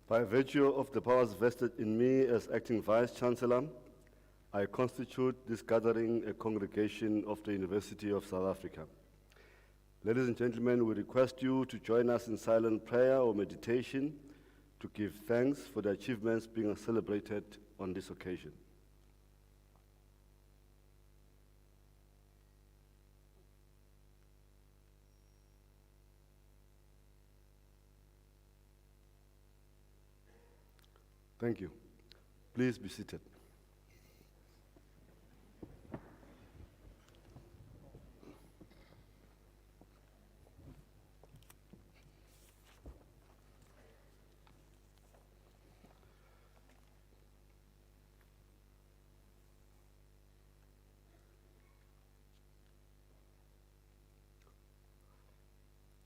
By virtue of the powers vested in me as acting Vice-Chancellor, I constitute this gathering a congregation of the University of South Africa. Ladies and gentlemen, we request you to join us in silent prayer or meditation to give thanks for the achievements being celebrated on this occasion. Thank you. Please be seated.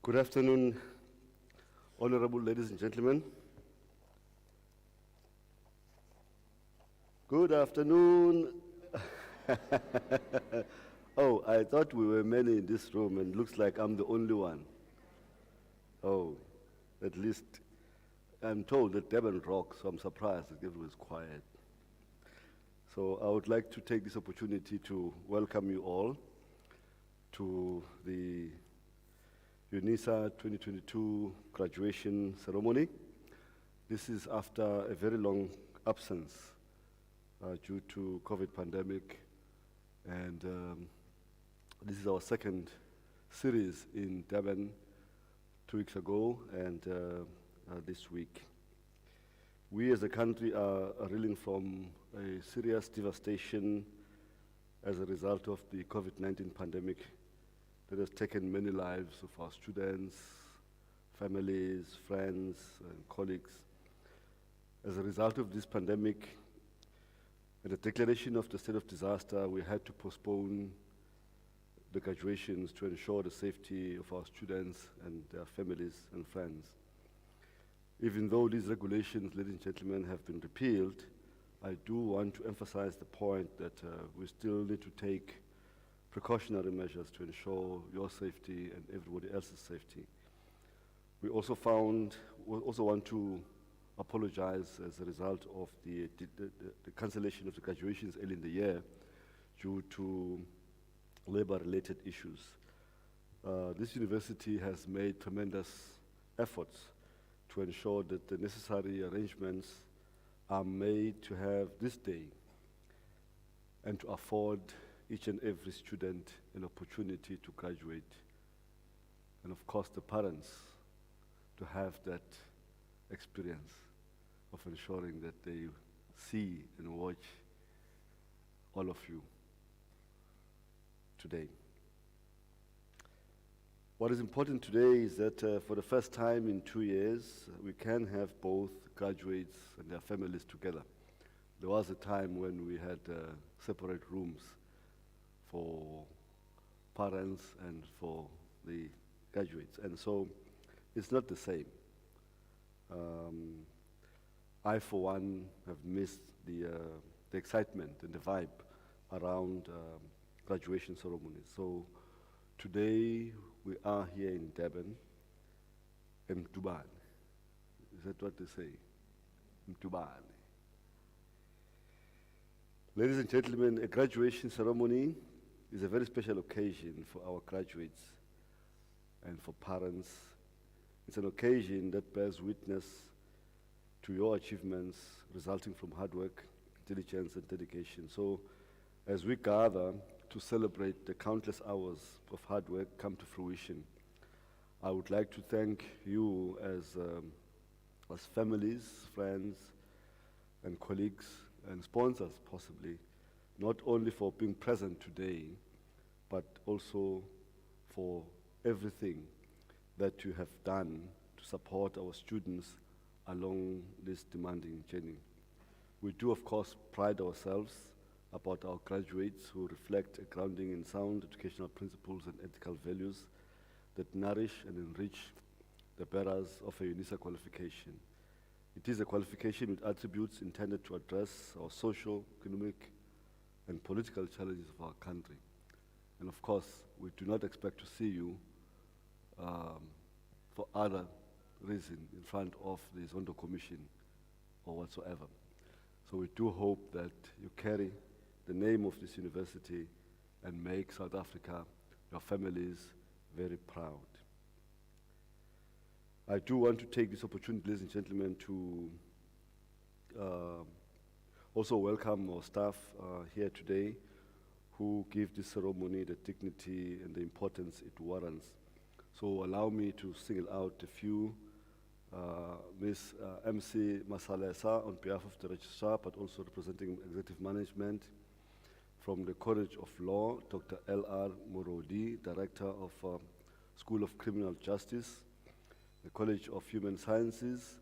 Good afternoon, honorable ladies and gentlemen. Good afternoon. Oh, I thought we were many in this room and looks like I'm the only one. Oh, at least I'm told that Durban rocks, so I'm surprised that everyone was quiet. So I would like to take this opportunity to welcome you all to the Unisa 2022 graduation ceremony. This is after a very long absence due to COVID pandemic, and this is our second series in Durban 2 weeks ago and this week. We as a country are reeling from a serious devastation as a result of the COVID-19 pandemic that has taken many lives of our students, families, friends, and colleagues. As a result of this pandemic, at the declaration of the state of disaster, we had to postpone the graduations to ensure the safety of our students and their families and friends. Even though these regulations, ladies and gentlemen, have been repealed, I do want to emphasize the point that we still need to take precautionary measures to ensure your safety and everybody else's safety. We also want to apologize as a result of the cancellation of the graduations early in the year due to labor-related issues. This university has made tremendous efforts to ensure that the necessary arrangements are made to have this day and to afford each and every student an opportunity to graduate, and of course the parents to have that experience of ensuring that they see and watch all of you today. What is important today is that for the first time in 2 years, we can have both graduates and their families together. There was a time when we had separate rooms for parents and for the graduates, and so it's not the same. I, for one, have missed the excitement and the vibe around graduation ceremonies. So today we are here in Durban, Mtuban. Is that what they say? Mtuban. Ladies and gentlemen, a graduation ceremony is a very special occasion for our graduates and for parents. It's an occasion that bears witness to your achievements resulting from hard work, diligence, and dedication. So as we gather to celebrate the countless hours of hard work come to fruition, I would like to thank you as families, friends, and colleagues, and sponsors possibly, not only for being present today, but also for everything that you have done to support our students along this demanding journey. We do, of course, pride ourselves about our graduates who reflect a grounding in sound educational principles and ethical values that nourish and enrich the bearers of a Unisa qualification. It is a qualification with attributes intended to address our social, economic, and political challenges of our country. And of course, we do not expect to see you for other reason in front of the Zondo Commission or whatsoever. So we do hope that you carry the name of this university and make South Africa, your families, very proud. I do want to take this opportunity, ladies and gentlemen, to also welcome our staff here today who give this ceremony the dignity and the importance it warrants. So allow me to single out a few. Ms. MC Masalesa on behalf of the Registrar, but also representing Executive Management. From the College of Law, Dr. L.R. Morodi, Director of School of Criminal Justice. The College of Human Sciences,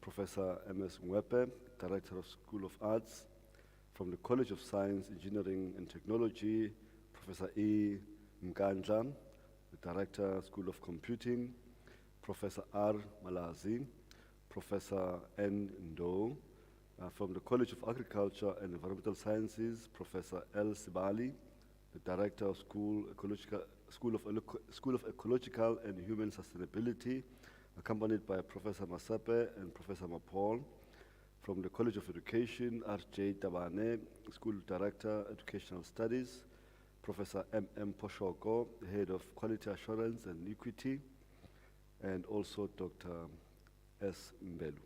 Professor M.S. Mwepe, Director of School of Arts. From the College of Science, Engineering and Technology, Professor E. Mkandla, the Director, School of Computing. Professor R. Malazi, Professor N. Ndo. From the College of Agriculture and Environmental Sciences, Professor L. Sibali, the Director of School of Ecological and Human Sustainability, accompanied by Professor Masepe and Professor Mapol. From the College of Education, R.J. Tabane, School Director, Educational Studies, Professor M.M. Poshoko, Head of Quality Assurance and Equity, and also Dr. S. Mbelu.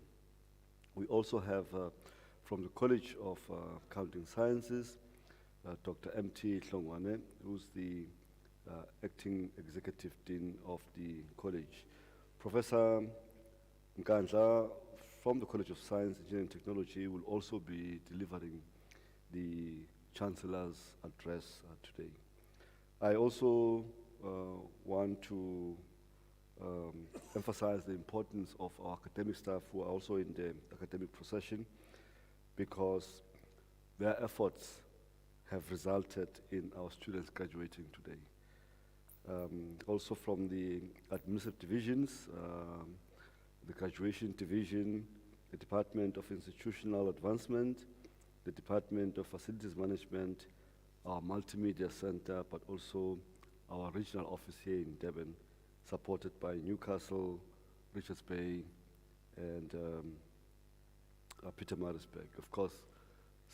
We also have from the College of Accounting Sciences, Dr. M.T. Hlongwane, who's the Acting Executive Dean of the college. Professor Mkandla from the College of Science, Engineering and Technology will also be delivering the Chancellor's address today. I also want to emphasize the importance of our academic staff who are also in the academic procession, because their efforts have resulted in our students graduating today. Also from the administrative divisions, the graduation division, the Department of Institutional Advancement, the Department of Facilities Management, our Multimedia Center, but also our regional office here in Durban, supported by Newcastle, Richards Bay, and Pietermaritzburg. Of course,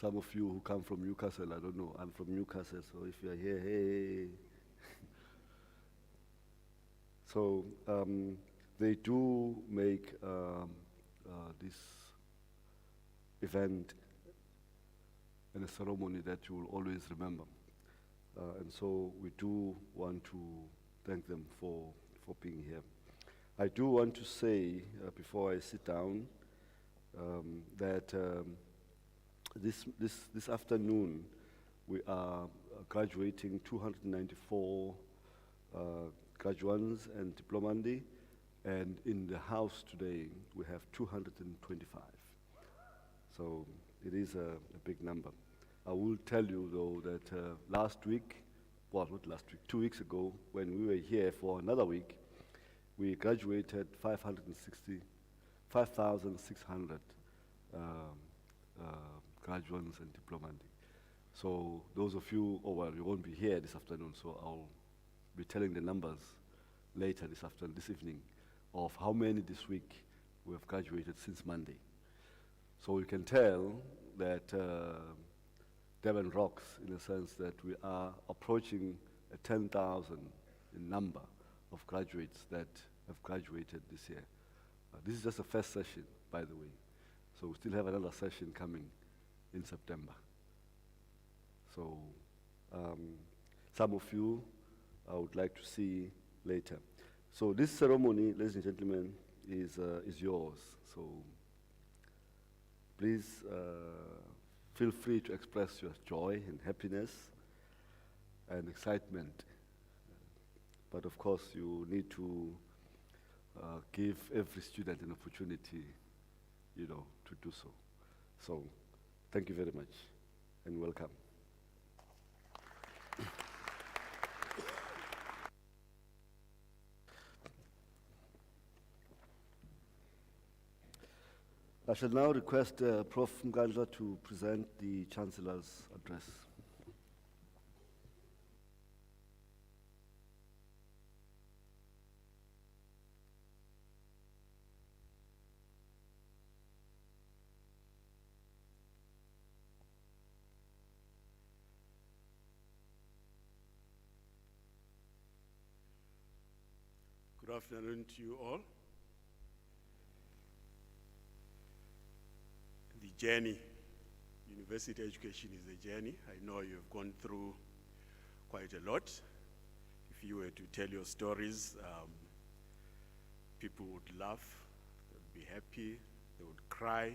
some of you who come from Newcastle, I don't know, I'm from Newcastle, so if you're here, hey. So they do make this event and a ceremony that you will always remember. And so we do want to thank them for being here. I do want to say, before I sit down, that this afternoon we are graduating 294 graduands and diplomandi, and in the house today we have 225. So it is a big number. I will tell you though that last week, well, not last week, 2 weeks ago, when we were here for another week, we graduated 5,600 graduates and diplomandi. So those of you, oh well, you won't be here this afternoon, so I'll be telling the numbers later this evening, of how many this week we have graduated since Monday. So you can tell that Durban rocks, in a sense that we are approaching 10,000 in number of graduates that have graduated this year. This is just the first session, by the way. So we still have another session coming in September. So some of you I would like to see later. So this ceremony, ladies and gentlemen, is yours. So please feel free to express your joy and happiness and excitement. But of course, you need to give every student an opportunity, to do so. So thank you very much and welcome. I shall now request Prof. Mkandla to present the Chancellor's address. Good afternoon to you all. The journey, university education is a journey. I know you have gone through quite a lot. If you were to tell your stories, people would laugh, they would be happy, they would cry,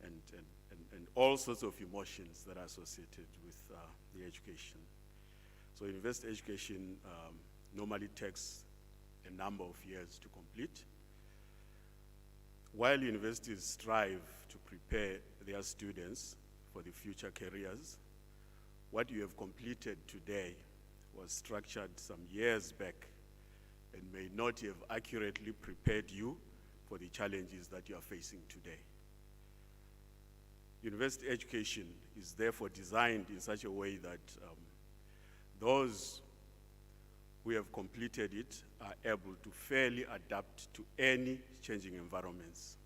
and all sorts of emotions that are associated with the education. So university education normally takes a number of years to complete. While universities strive to prepare their students for the future careers, what you have completed today was structured some years back and may not have accurately prepared you for the challenges that you are facing today. University education is therefore designed in such a way that those who have completed it are able to fairly adapt to any changing environments.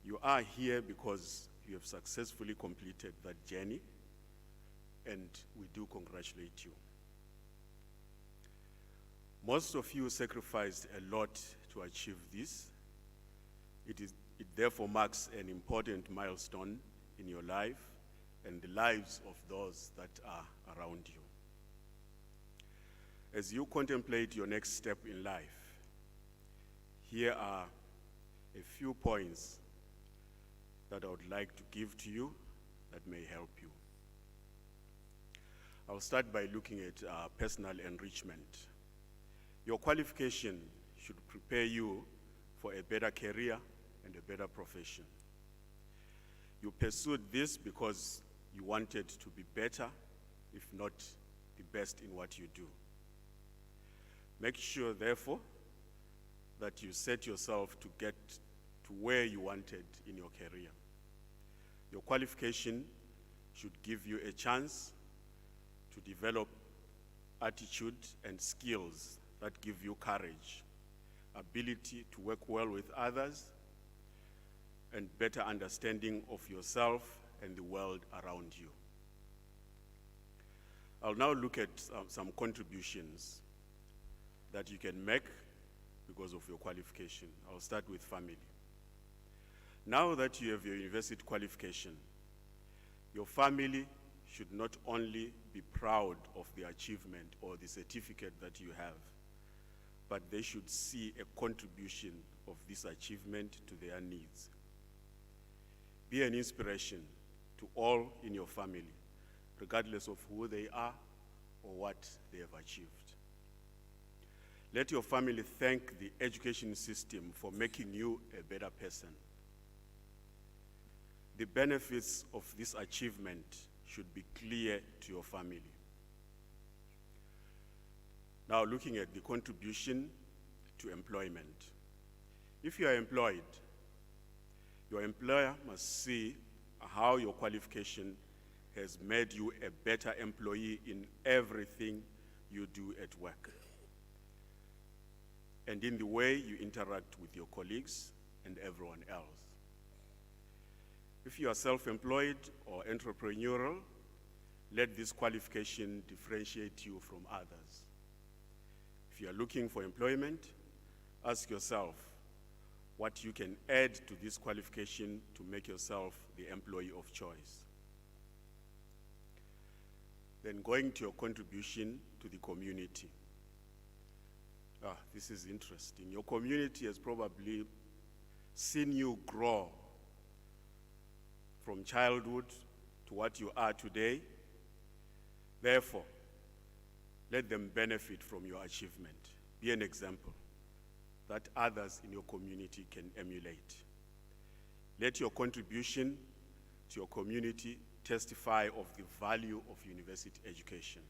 You are here because you have successfully completed that journey, and we do congratulate you. Most of you sacrificed a lot to achieve this. It therefore marks an important milestone in your life and the lives of those that are around you. As you contemplate your next step in life, here are a few points that I would like to give to you that may help you. I'll start by looking at personal enrichment. Your qualification should prepare you for a better career and a better profession. You pursued this because you wanted to be better, if not the best in what you do. Make sure, therefore, that you set yourself to get to where you wanted in your career. Your qualification should give you a chance to develop attitude and skills that give you courage, ability to work well with others, and better understanding of yourself and the world around you. I'll now look at some contributions that you can make because of your qualification. I'll start with family. Now that you have your university qualification, your family should not only be proud of the achievement or the certificate that you have, but they should see a contribution of this achievement to their needs. Be an inspiration to all in your family, regardless of who they are or what they have achieved. Let your family thank the education system for making you a better person. The benefits of this achievement should be clear to your family. Now, looking at the contribution to employment. If you are employed, your employer must see how your qualification has made you a better employee in everything you do at work, and in the way you interact with your colleagues and everyone else. If you are self-employed or entrepreneurial, let this qualification differentiate you from others. If you are looking for employment, ask yourself what you can add to this qualification to make yourself the employee of choice. Then going to your contribution to the community. This is interesting. Your community has probably seen you grow from childhood to what you are today. Therefore, let them benefit from your achievement. Be an example that others in your community can emulate. Let your contribution to your community testify of the value of university education.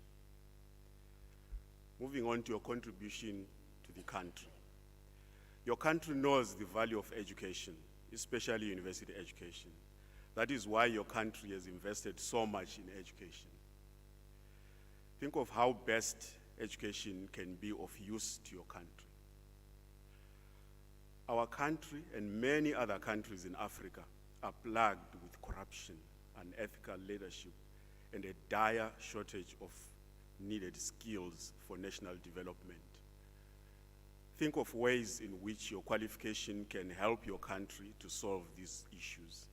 Moving on to your contribution to the country. Your country knows the value of education, especially university education. That is why your country has invested so much in education. Think of how best education can be of use to your country. Our country and many other countries in Africa are plagued with corruption, unethical leadership, and a dire shortage of needed skills for national development. think of ways in which your qualification can help your country to solve these issues.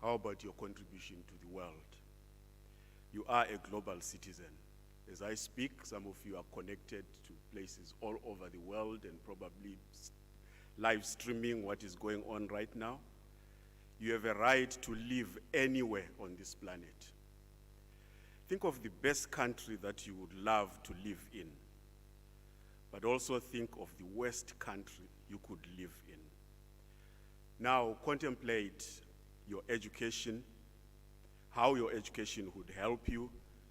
How about your contribution to the world? You are a global citizen. As I speak, some of you are connected to places all over the world and probably live streaming what is going on right now. You have a right to live anywhere on this planet. Think of the best country that you would love to live in, but also think of the worst country you could live in. Now contemplate your education, how your education would help you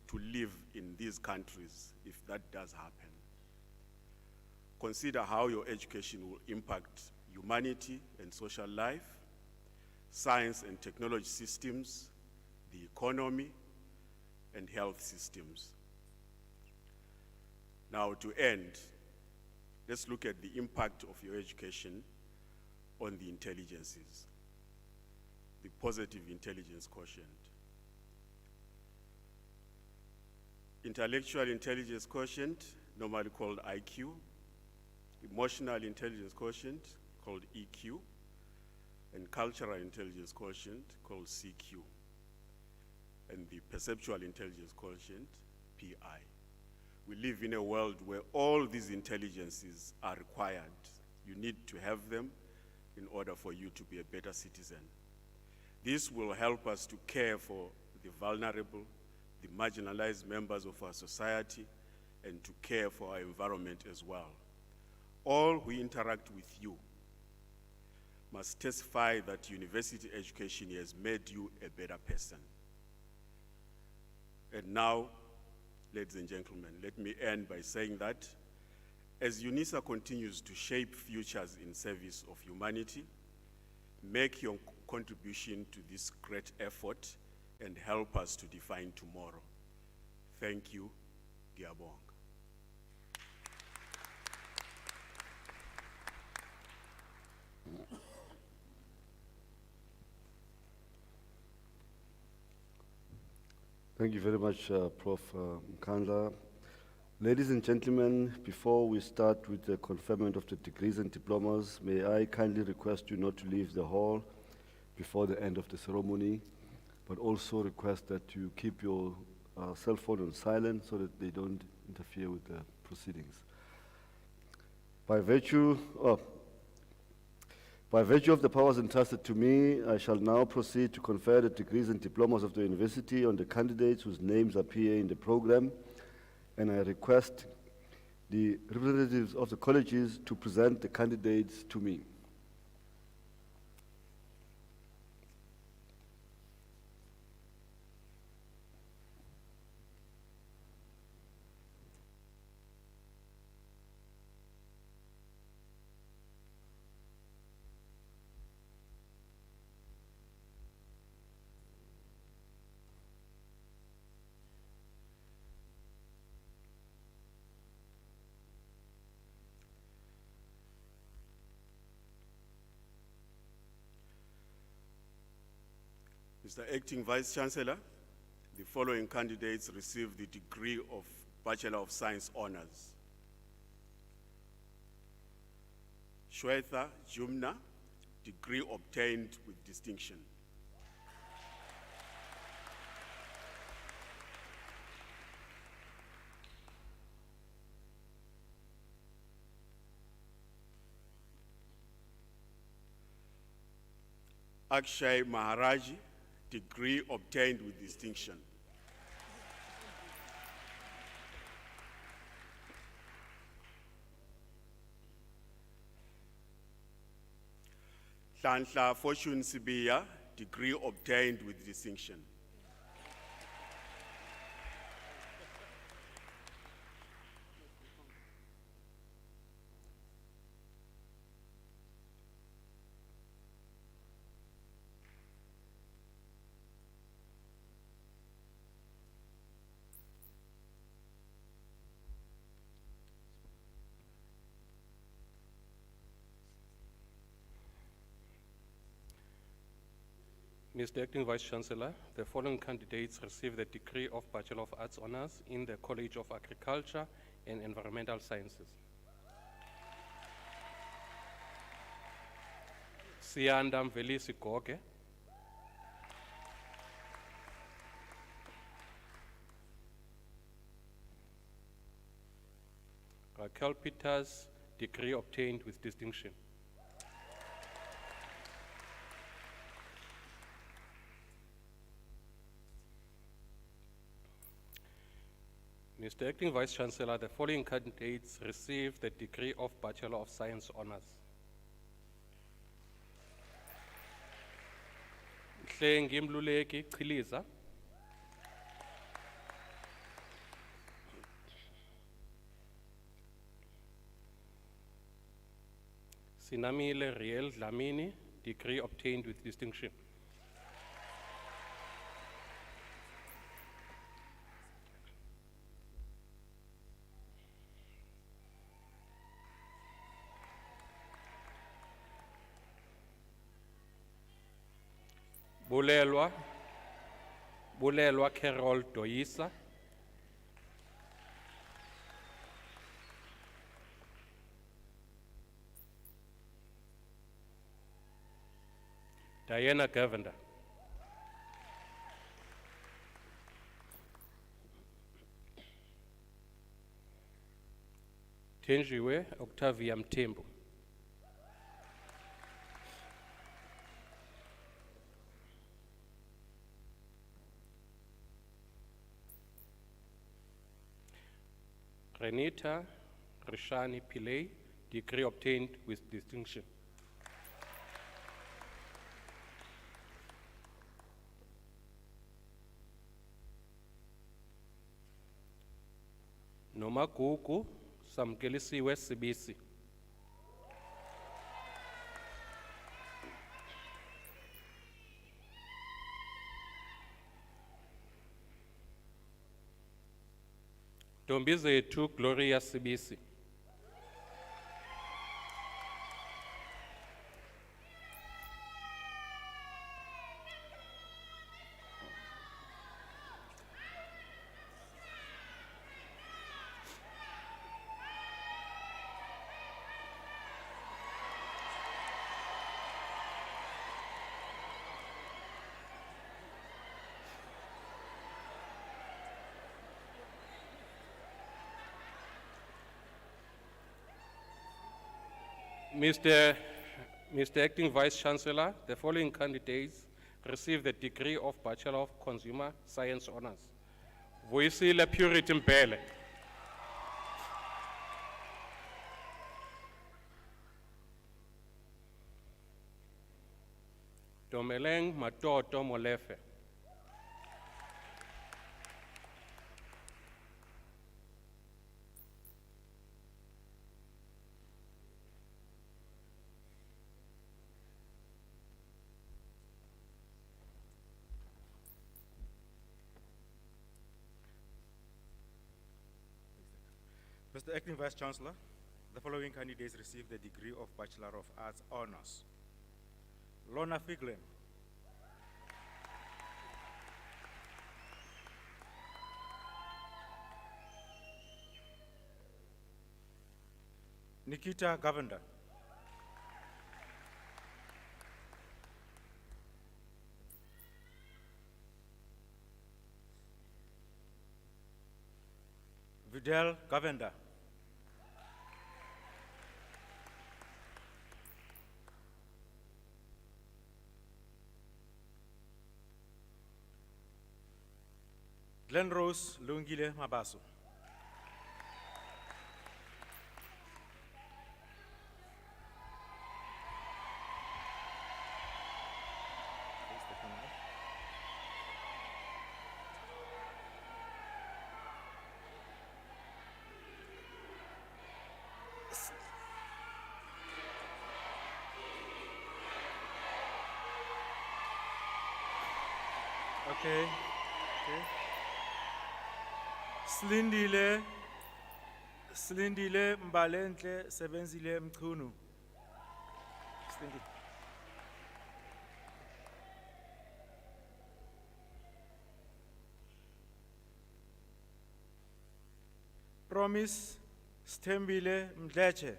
to live in these countries if that does happen. Consider how your education will impact humanity and social life, science and technology systems, the economy, and health systems. Now to end, let's look at the impact of your education on the intelligences, the positive intelligence quotient. Intellectual intelligence quotient, normally called IQ, emotional intelligence quotient, called EQ, and cultural intelligence quotient, called CQ, and the perceptual intelligence quotient, PI. We live in a world where all these intelligences are required. You need to have them in order for you to be a better citizen. This will help us to care for the vulnerable, the marginalized members of our society, and to care for our environment as well. All who interact with you must testify that university education has made you a better person. And now, ladies and gentlemen, let me end by saying that as Unisa continues to shape futures in service of humanity, make your contribution to this great effort and help us to define tomorrow. Thank you, Giabong. Thank you very much, Prof. Mkandla. Ladies and gentlemen, before we start with the conferment of the degrees and diplomas, may I kindly request you not to leave the hall before the end of the ceremony, but also request that you keep your cell phone on silent so that they don't interfere with the proceedings. By virtue of the powers entrusted to me, I shall now proceed to confer the degrees and diplomas of the university on the candidates whose names appear in the program, and I request the representatives of the colleges to present the candidates to me. Mr. Acting Vice Chancellor, the following candidates received the degree of Bachelor of Science Honors. Shweta Jumna, degree obtained with distinction. Akshay Maharaji, degree obtained with distinction. Hlanhla Fortune Sibiya, degree obtained with distinction. Mr. Acting Vice Chancellor, the following candidates received the degree of Bachelor of Arts Honors in the College of Agriculture and Environmental Sciences. Siyanda Mvelisi Goge. Raquel Peters, degree obtained with distinction. Mr. Acting Vice Chancellor, the following candidates received the degree of Bachelor of Science Honours. Hlengi Mluleki Chiliza. Sinamile Riel Dlamini, degree obtained with distinction. Bulelwa Carol Doisa. Diana Govender. Tenjiwe Octavia Mtembu. Renita Rishani Pillay, degree obtained with distinction. Nomagugu Samkelisiwe Sibisi. Dombizethu Gloria Sibisi. Mr. Acting Vice Chancellor, the following candidates received the degree of Bachelor of Consumer Science Honours. Voisile Purity Mpele. Domeleng Matoto Molefe. Mr. Acting Vice Chancellor, the following candidates received the degree of Bachelor of Arts Honours. Lorna Figlen. Nikita Govender. Vidal Govender. Glenrose Lungile Mabaso. Okay. Slindile Mbalentle Sebenzile Mkunu. Slindile. Promise Stembile Mdleche.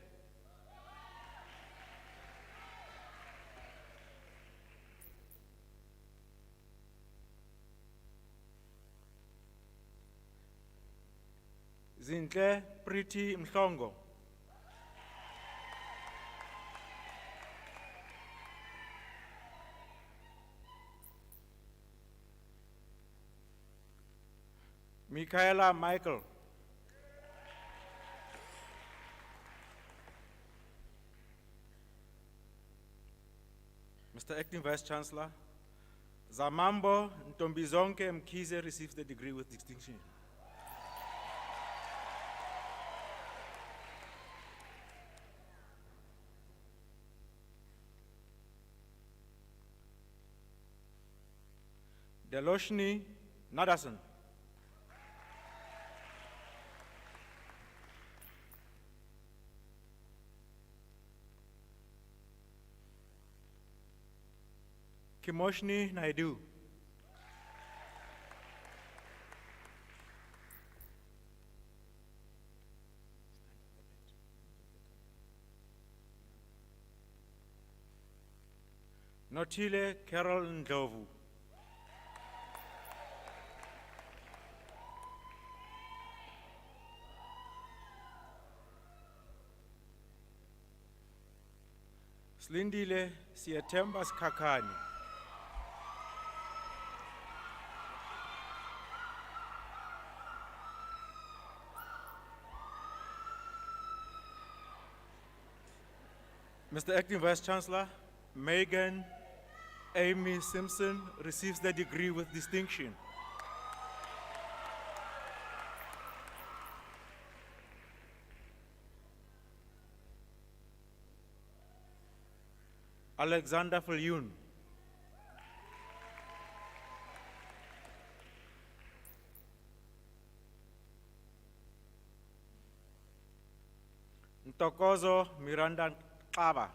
Zintle Pretty Mhlongo. Michaela Michael. Mr. Acting Vice Chancellor, Zamambo Ntombizonke Mkize receives the degree with distinction. Deloshni Nadasan. Kimoshni Naidu. Notile Carol Ndlovu. Slindile Sietembas Kakani. Mr. Acting Vice Chancellor, Megan Amy Simpson receives the degree with distinction. Alexander Falyun. Ntokozo Miranda Kaba.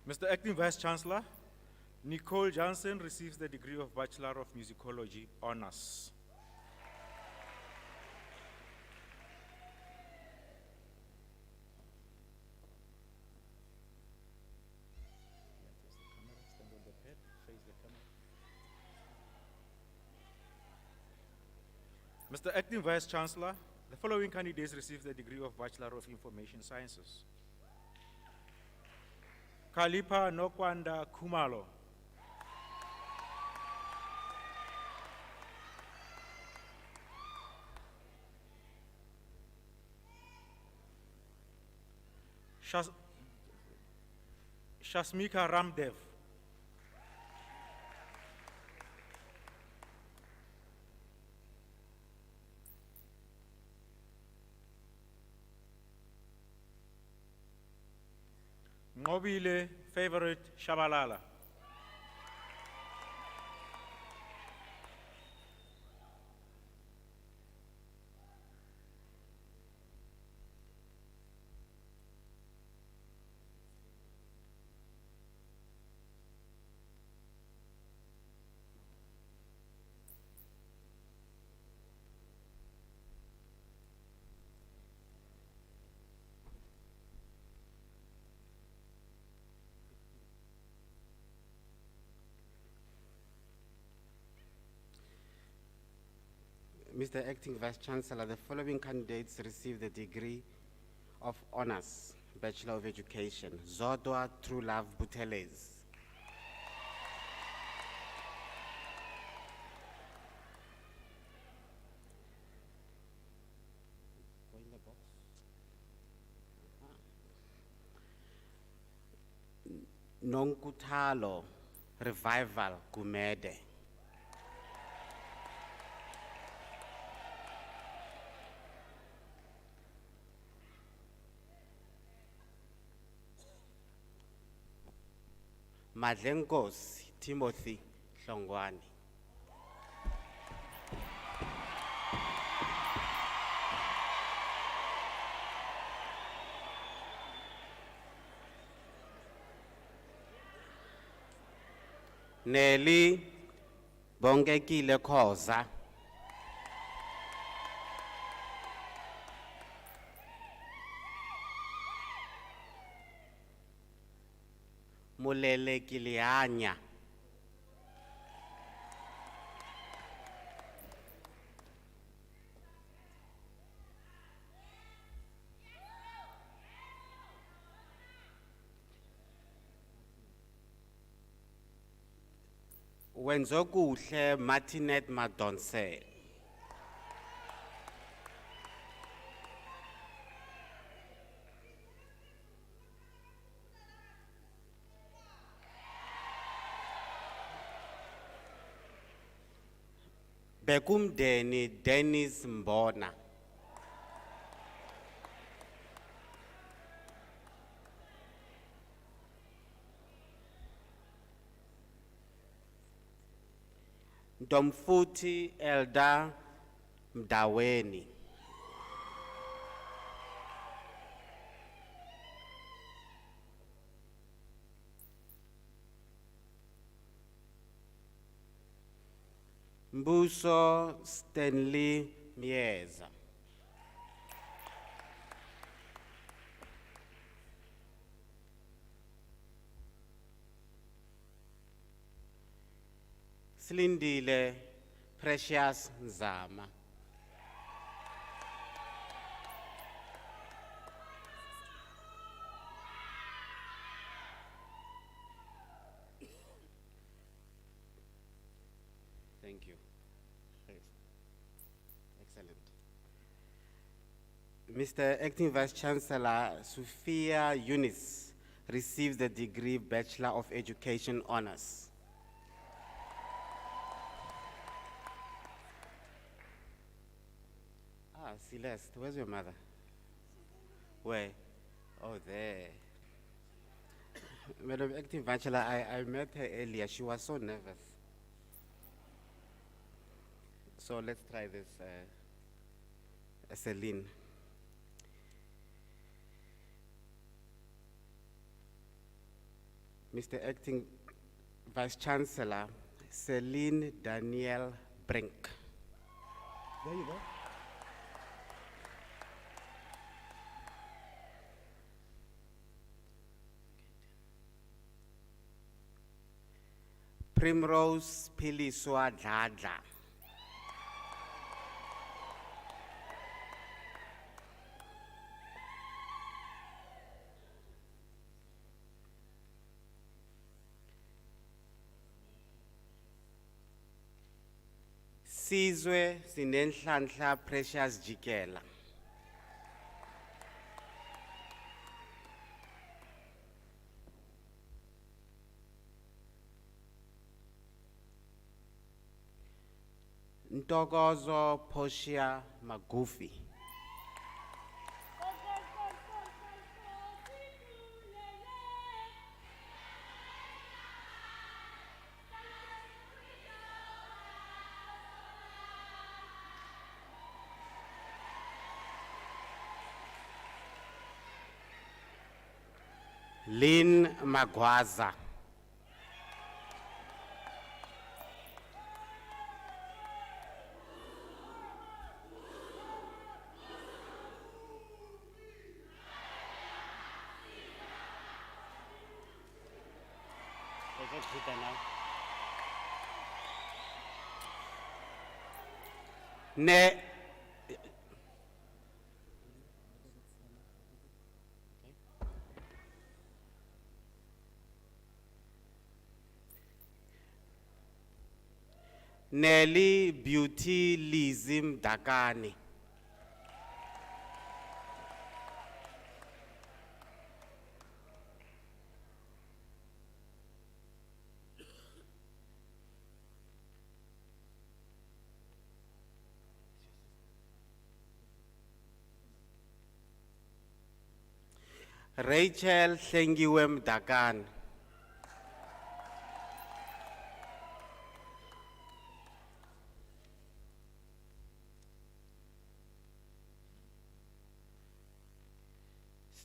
Mr. Acting Vice Chancellor, Nicole Johnson receives the degree of Bachelor of Musicology Honors. Mr. Acting Vice Chancellor, the following candidates receive the degree of Bachelor of Information Sciences. Kalipa Nokwanda Kumalo. Shasmika Ramdev. Ngobile Favorite Shabalala. Mr. Acting Vice Chancellor, the following candidates receive the degree of Honors, Bachelor of Education. Zodwa True Love Buteles. Nonkutalo Revival Gumede. Madlenkosi Timothy Hlongwane. Nelly Bongekile Khoza. Molele Kilianya. Wenzokuhle Martinet Madonsela. Bekumdeni Dennis Mbona. Ntomfuthi Elda Mdaweni. Mbuso Stanley Mieza. Slindile Precious Zama. Thank you. Excellent. Mr. Acting Vice Chancellor, Sophia Eunice receives the degree Bachelor of Education Honors. Ah, Celeste, where's your mother? Where? Oh, there. Madam Acting Vice Chancellor, I met her earlier. She was so nervous. So let's try this, Celine. Mr. Acting Vice Chancellor, Celine Danielle Brink. There you go. Primrose Piliswa Dladla. Sizwe Sinenhlanhla Precious Jikela. Ntokozo Portia Magufi. Lynn Magwaza. Ne Nelly Beauty Lizim Dakani. Rachel Hlengiwe Mdakani.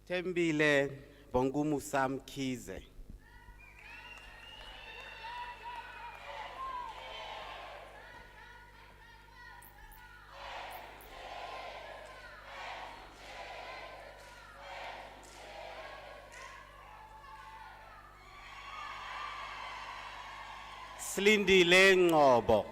Tembile Bongumu Sam Kize. Slindile Ngobo.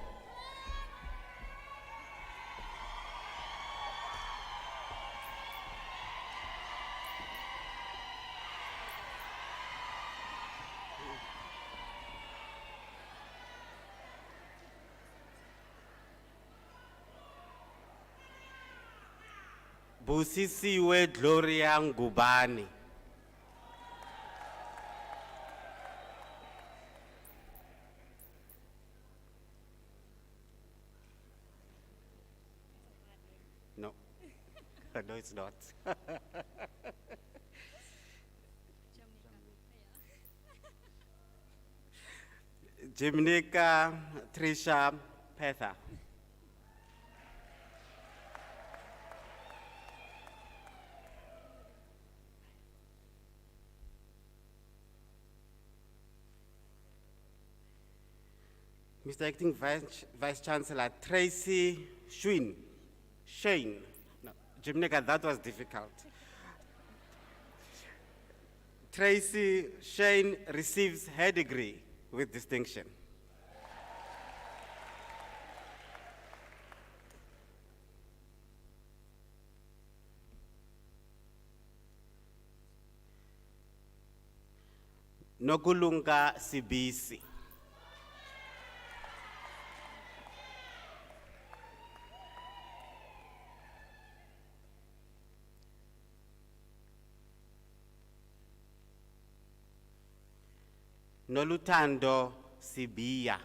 Busisiwe Gloria Ngubane. No. No, it's not. Jimnika Trisha Petha. Mr. Acting Vice Chancellor, Tracy Shane. No, Jimnika, that was difficult. Tracy Shane receives her degree with distinction. Nokulunga Sibisi. Nolutando Sibiya.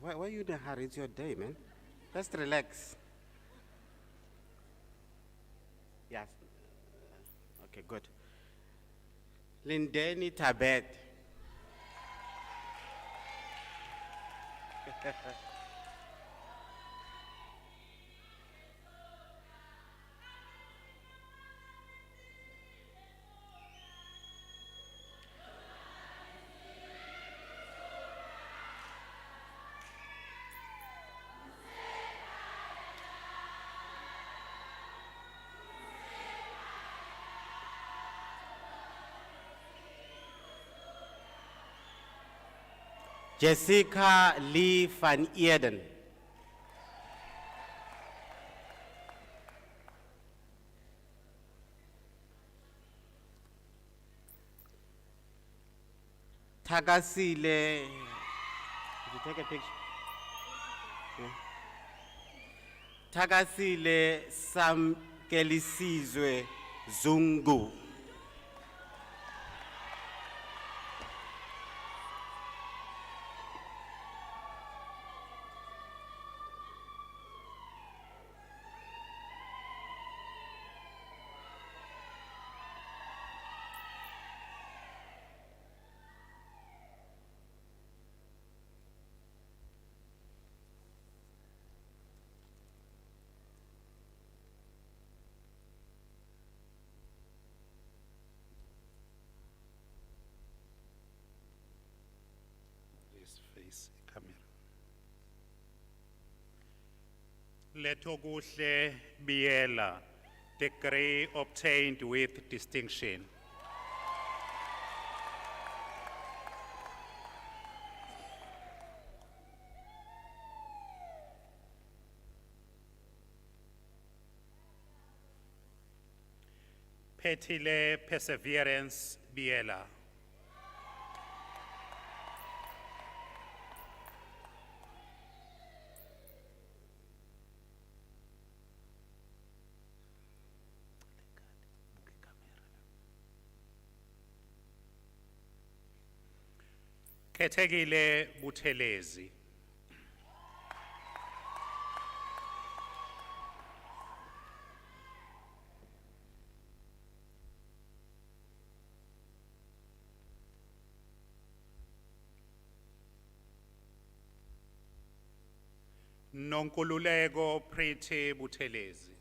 Why are you in a hurry? It's your day, man. Just relax. Yes. Okay, good. Lindeni Tabet. Jessica Lee van Eerden. Takasile, did you take a picture? Yeah. Takasile Samkelisizwe Zungu. Face camera. Letokuhle Biela, degree obtained with distinction. Petile Perseverance Biela. Kethekile Buthelezi. Nonkululeko Pretty Buthelezi.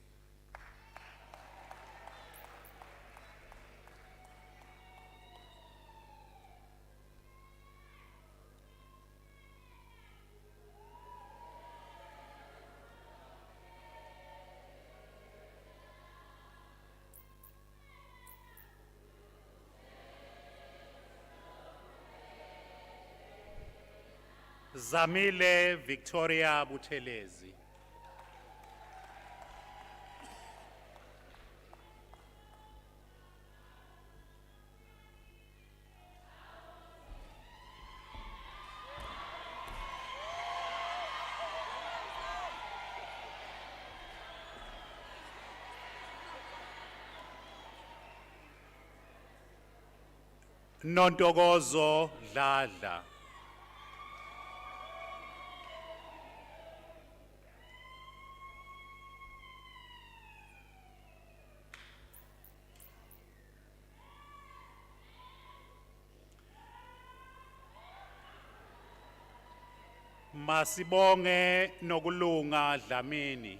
Zamile Victoria Buthelezi. Nontokozo Dladla. Masibonge nokulunga Dlamini.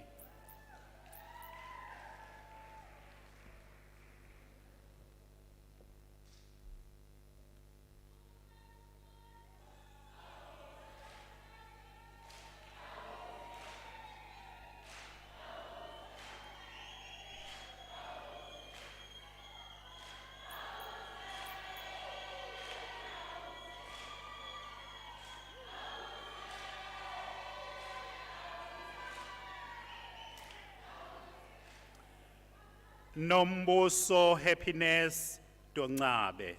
Nombuso Happiness Dongabe.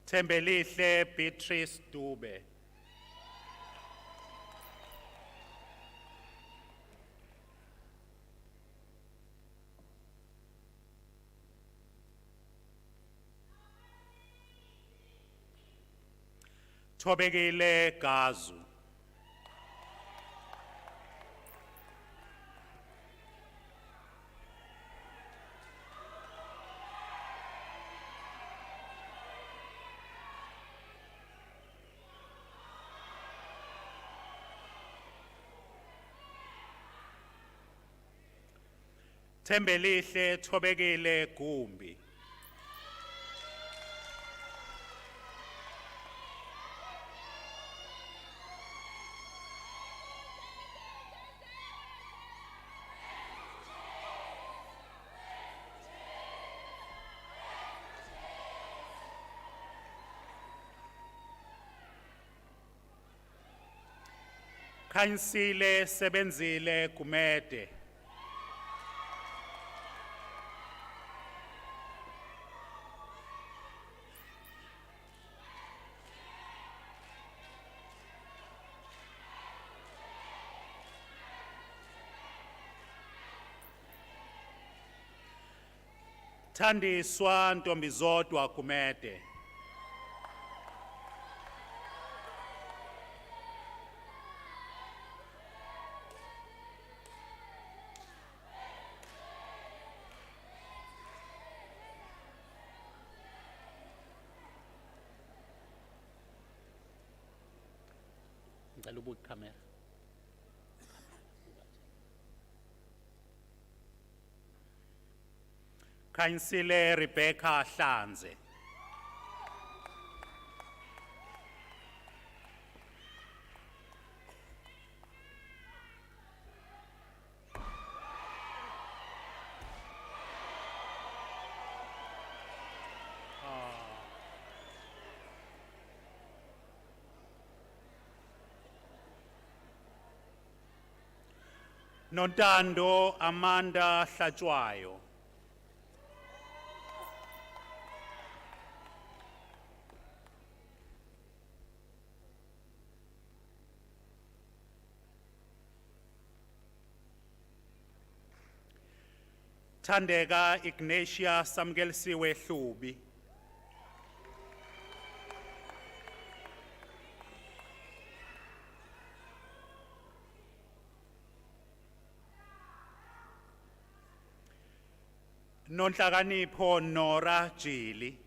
Tembelihle Beatrice Dube. Thobekile Gazu. Tembelihle Thobekile Gumbi. Khanyisile Sebenzile Gumede. Thandiswa Ntombizodwa Gumede. Ngicela ubuke camera. Khanyisile Rebecca Hlanze. Nontando Amanda Hlatshwayo. Thandeka Ignatia Samkelisiwe Hlubi. Nonhlakanipho Nora Jili.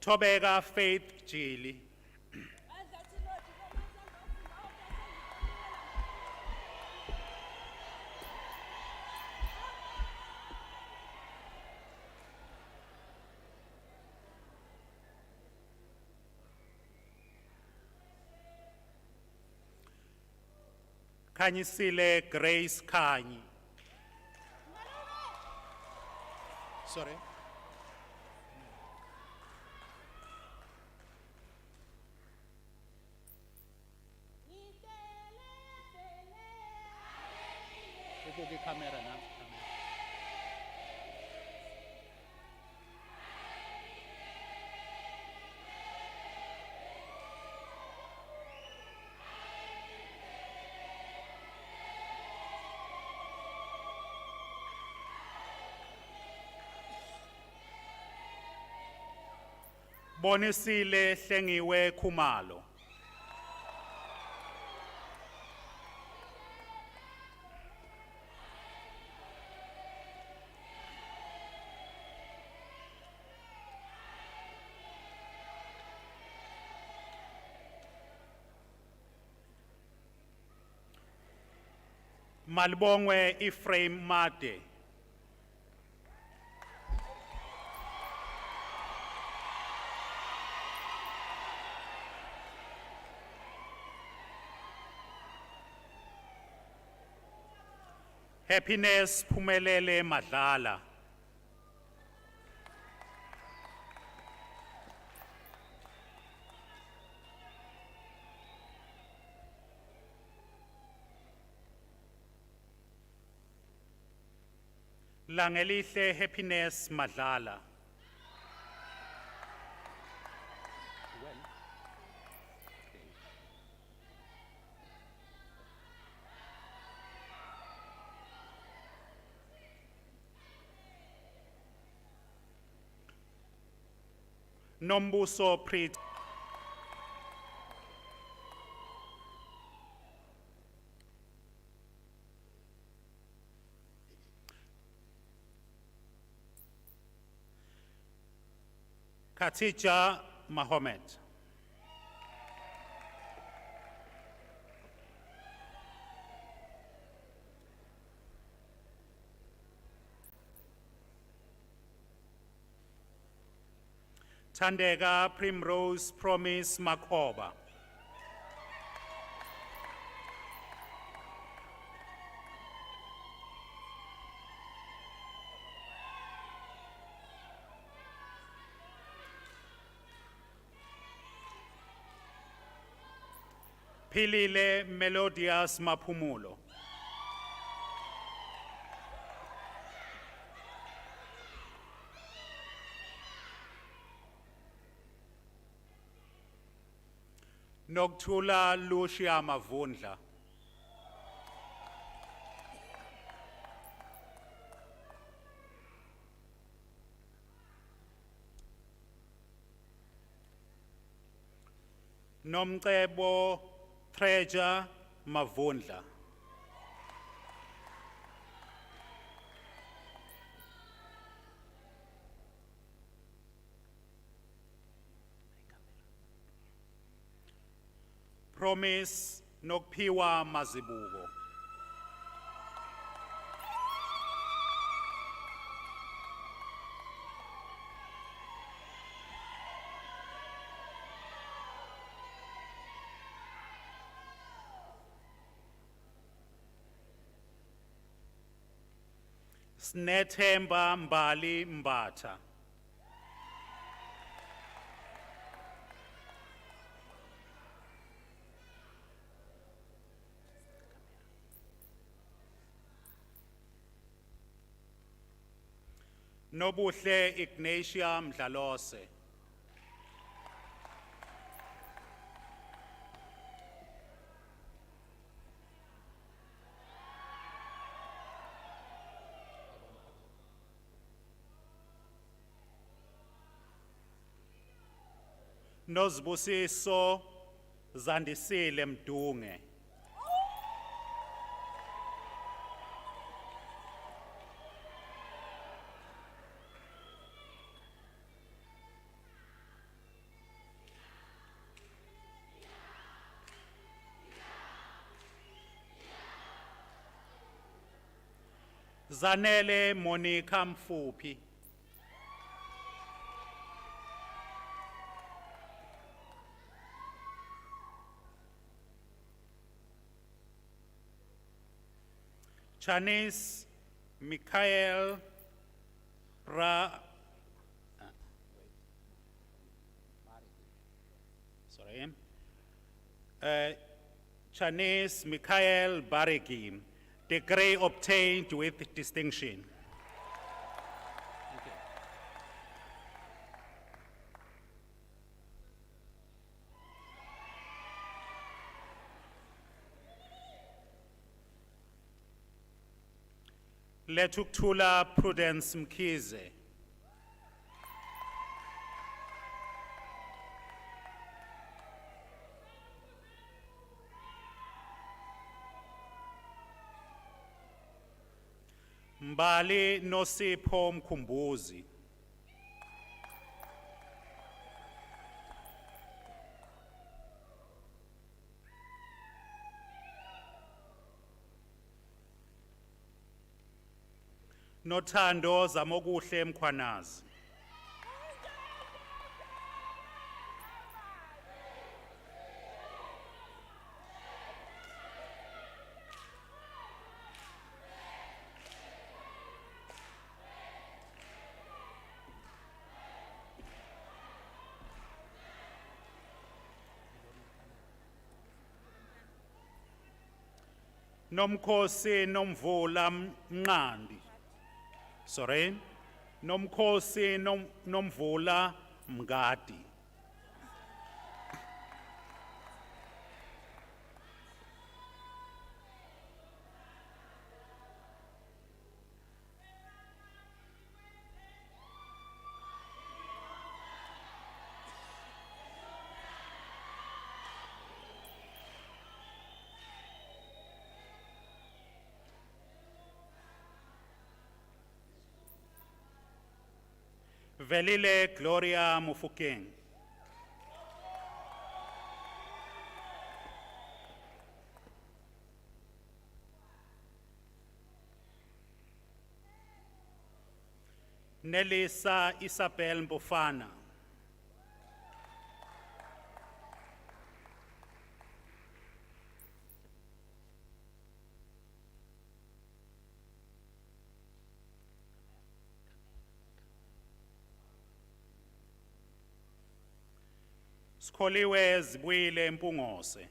Thobeka Faith Jili. Khanyisile Grace Khanyi. Sorry. Ibuke camera na. Bonisile Hlengiwe Khumalo. Malibongwe Ephraim Made. Happiness Phumelele Madlala. Langelihle Happiness Madlala. When? Nombuso Prit. Khatija Mohammed. Thandeka Primrose Promise Makhoba. Philile Melodious Maphumulo. Nokthula Lucia Mavundla. Nomcebo Treasure Mavundla. Promise Nokpiwa Mazibuko. Snethemba Mbali Mbatha. Nobuhle Ignatia Mdlalose. Nozbusiso Zandisile Mdunge. Zanele Monica Mfupi. Janice Michael sorry. Janice Michael Barigi, degree obtained with distinction. Thank you. Letuktula Prudence Mkize. Mbali Nosipho Mkhumbuzi. Nothando Zamokuhle Mkhwanazi. Nomkhosi Nomvula Mnqandi. Sorry. Nomkhosi Nomvula Mngadi. Velile Gloria Mufokeng. Nelisa Isabel Mbofana. Skoliwe Zibuyile Mpungose.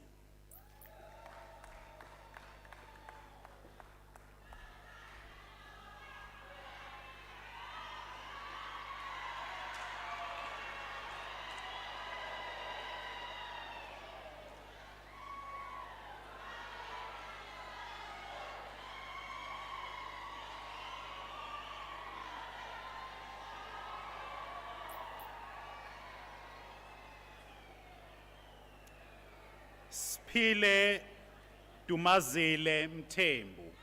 Siphile Dumazile Mthembu.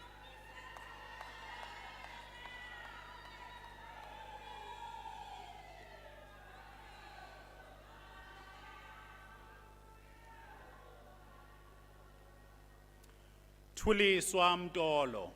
Thuliswa Mtolo.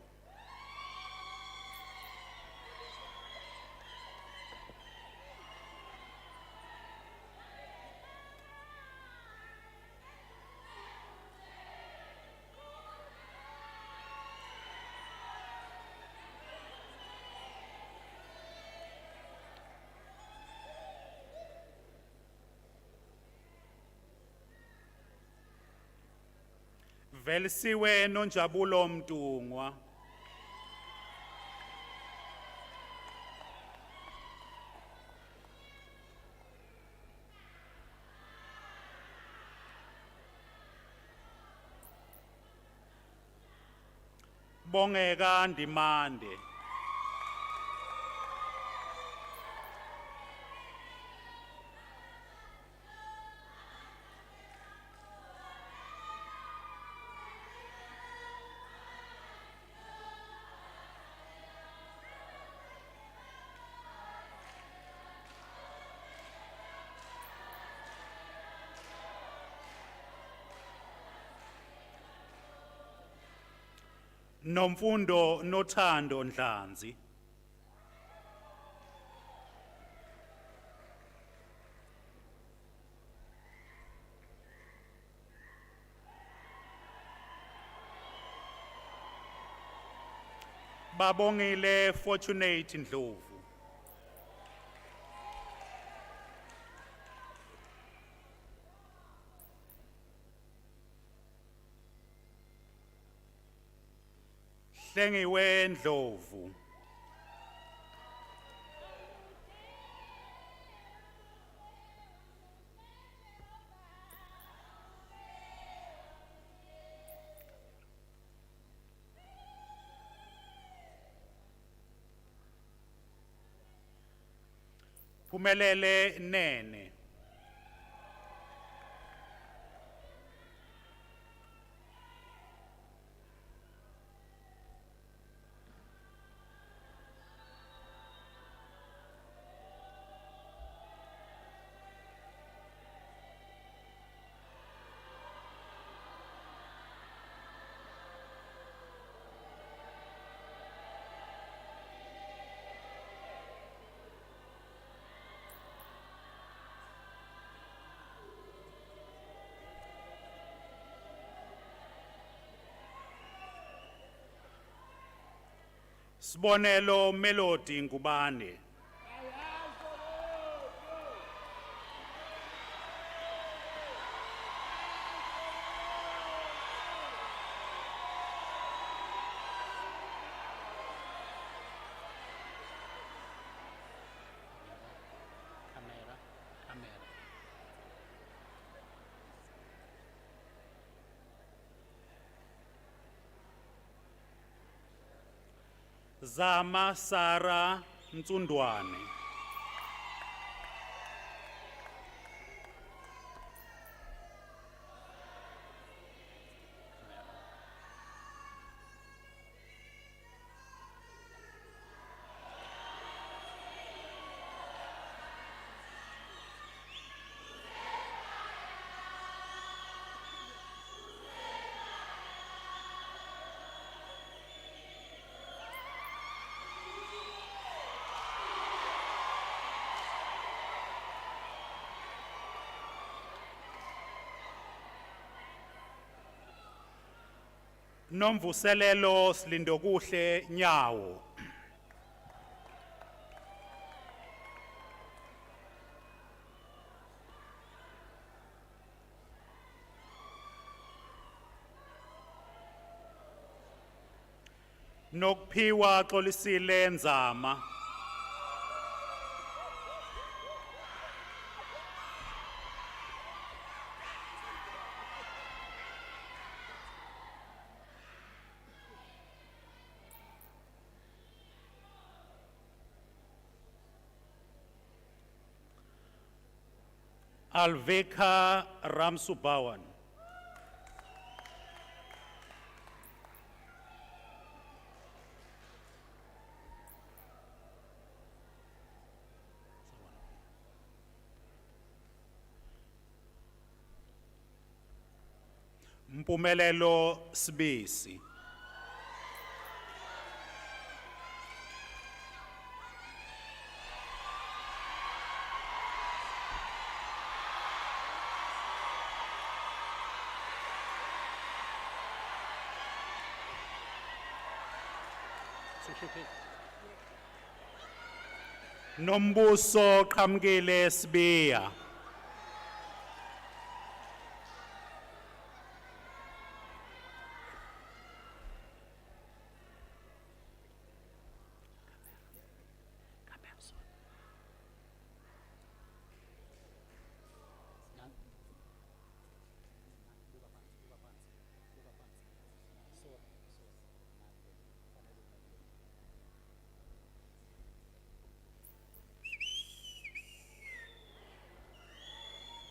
Velisiwe Nonjabulo Mtungwa. Bongeka Ndimande. Nomfundo Nothando Ndlanzi. Babongile Fortunate Ndlovu. Hlengiwe Ndlovu. Phumelele Nene. Sibonelo Melody Ngubane. Zama Sara Ntsundwane. Nomvuselelo Slindokuhle Nyawo. Nokuphiwa Xolisile Nzama. Alveka Ramsubawan. Mpumelelo Sibisi. Nombuso Qhamukile Sibiya.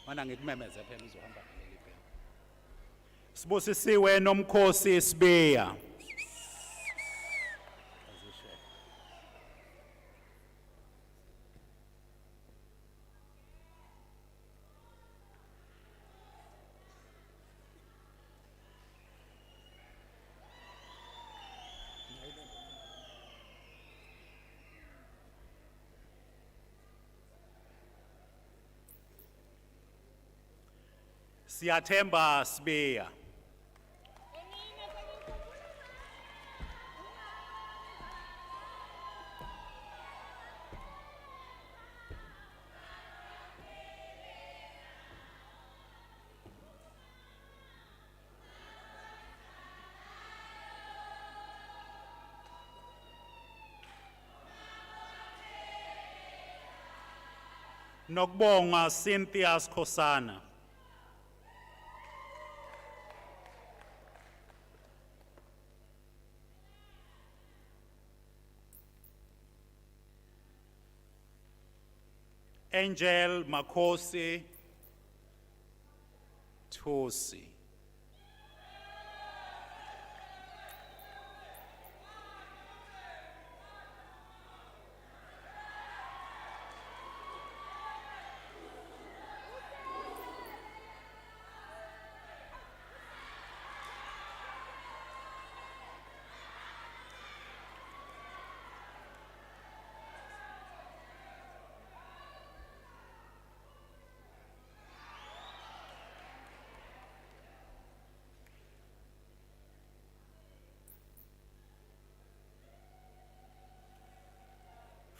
Mana ngikumemeze phela uzohamba ngaleli phela. Sibusisiwe Nomkhosi Sibiya. Siyathemba Sibiya. Nokubonga Cynthia Skosana. Angel Makosi Tosi.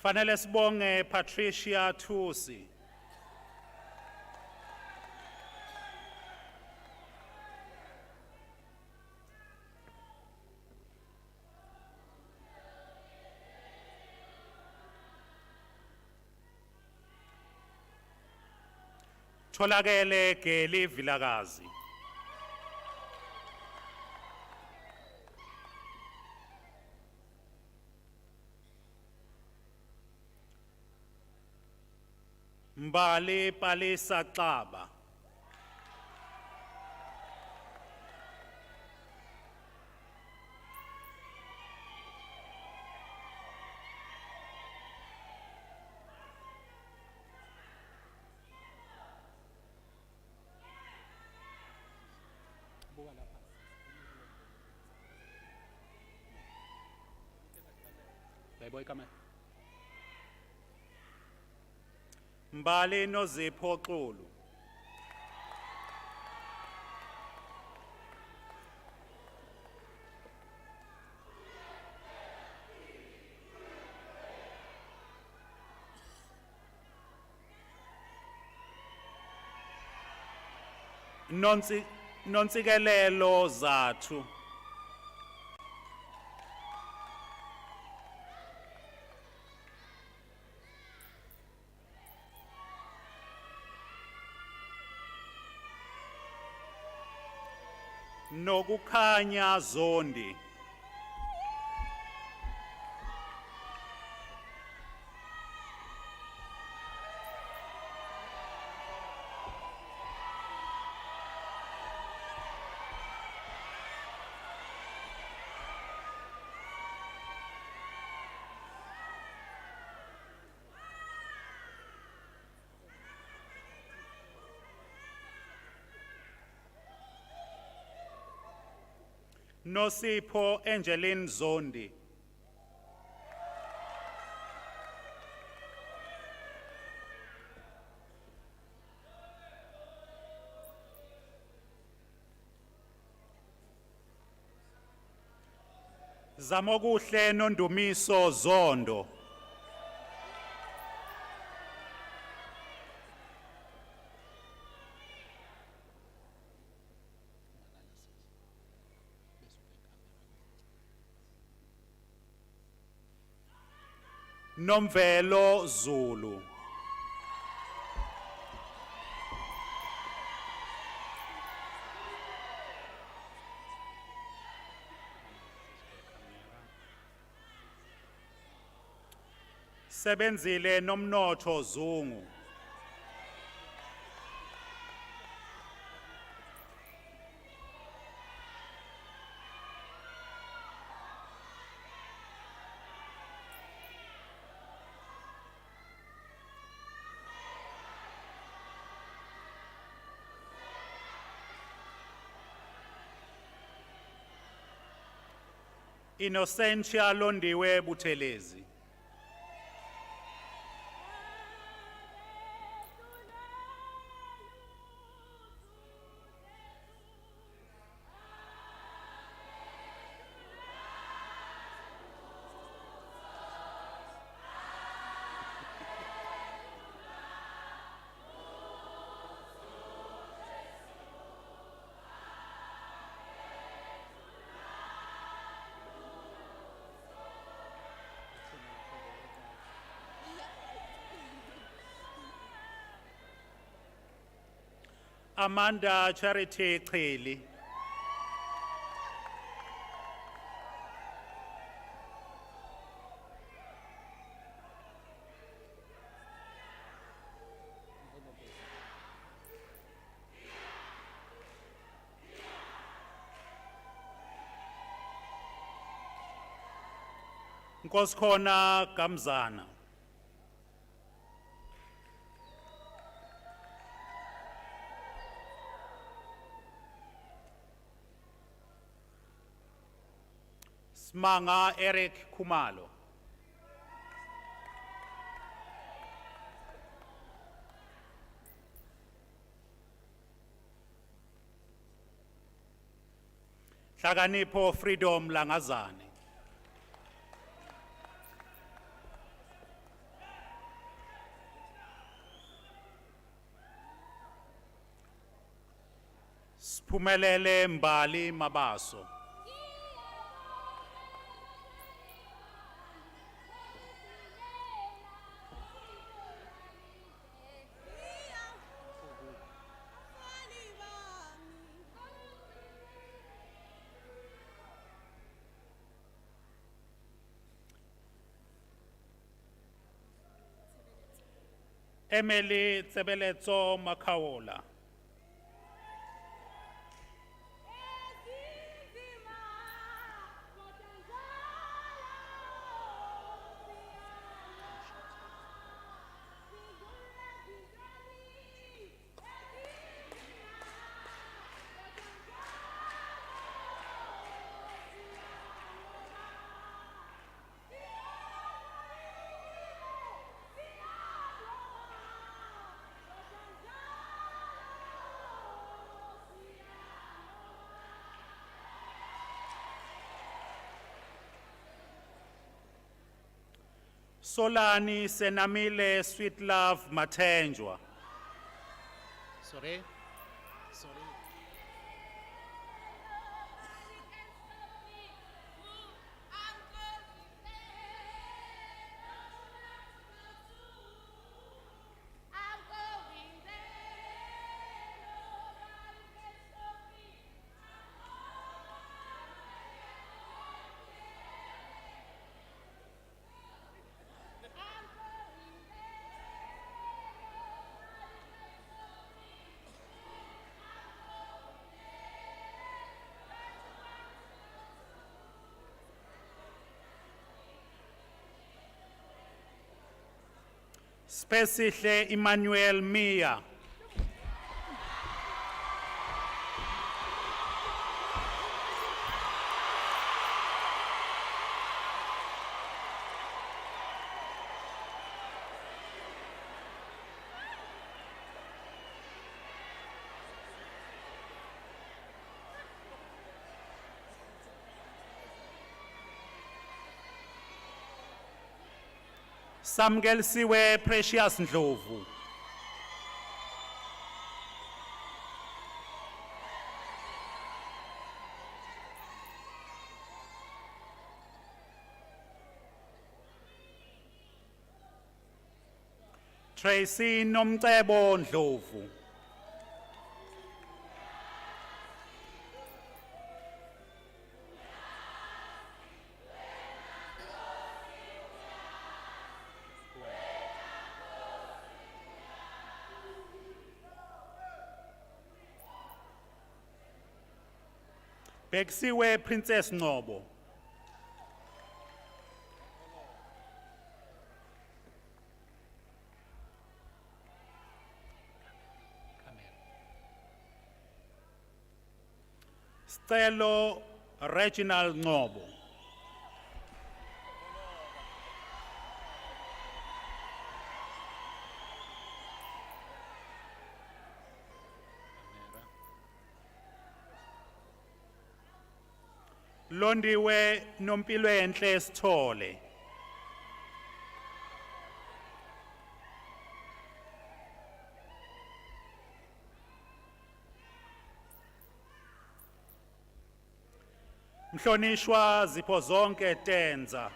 Fanele sibonge Patricia Thusi. Tholakele Geli Vilakazi. Mbali Palisa Xaba. Boy, come. Mbali Nozipho Xulu. Nontsikelelo Zathu. Nokukhanya Zondi. Nosipho Angeline Zondi. Zamokuhle Nondumiso Zondo. Nomvelo Zulu. Sebenzile Nomnotho Zungu. Innocentia Londiwe Buthelezi. Amanda Charity Chili. Nkosikhona Gamzana. Smanga Eric Kumalo. Hlakanipho Freedom Langazane. Siphumelele Mbali Mabaso. Emily Tsebeletso Makaola. Solani Senamile Sweet Love Matenjwa. Sorry. Spesihle Emmanuel Mia. Samgelisiwe Precious Ndlovu. Tracy Nomcebo Ndlovu. Beksiwe Princess Nobo. Stelo Reginald Nobo. Londiwe Nompilwenhle Sithole. Mhlonishwa Zipho Zonke Tenza.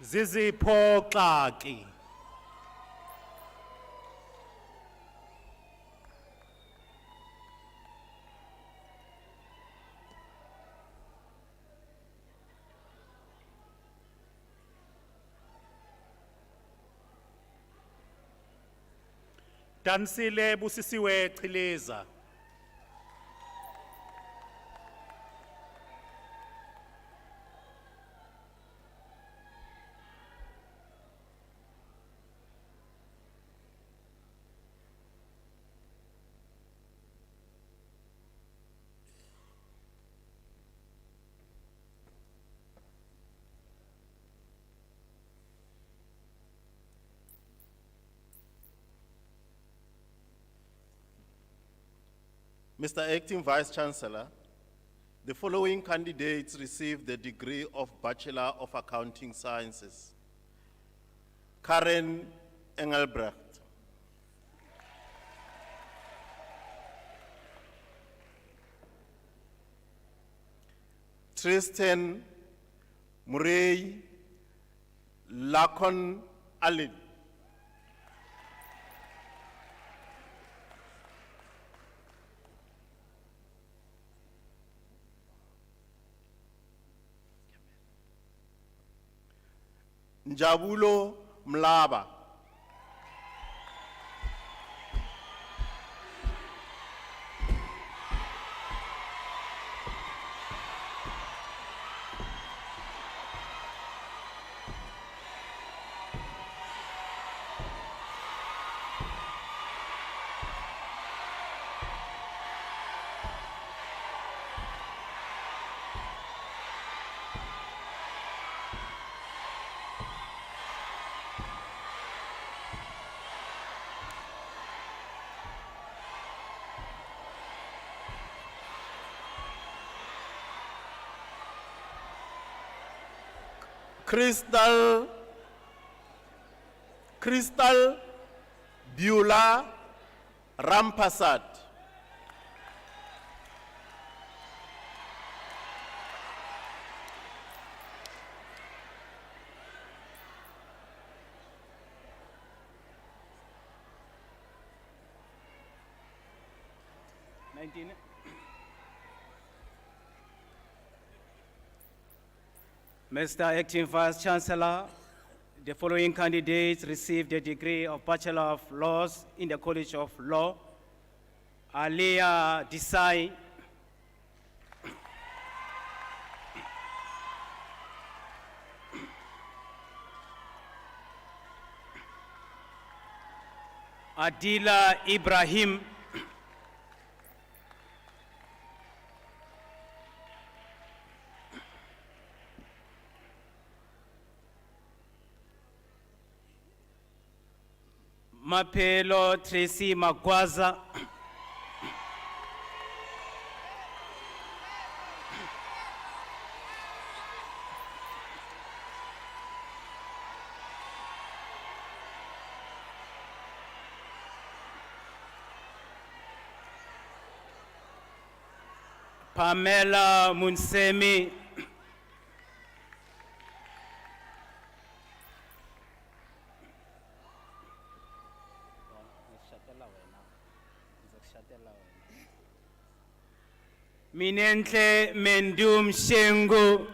Zizipho Xaki. Dansile Busisiwe Chileza. Mr. Acting Vice Chancellor, the following candidates received the degree of Bachelor of Accounting Sciences. Karen Engelbrecht. Tristan Murray Lacon Allen. Njabulo Mlaba. Crystal Beulah Rampasad. Mr. Acting Vice Chancellor, the following candidates received the degree of Bachelor of Laws in the College of Law. Aliyah Desai, Adila Ibrahim, Mapelo Tracy Magwaza, Pamela Munsemi, Minentle Mendum Shengu,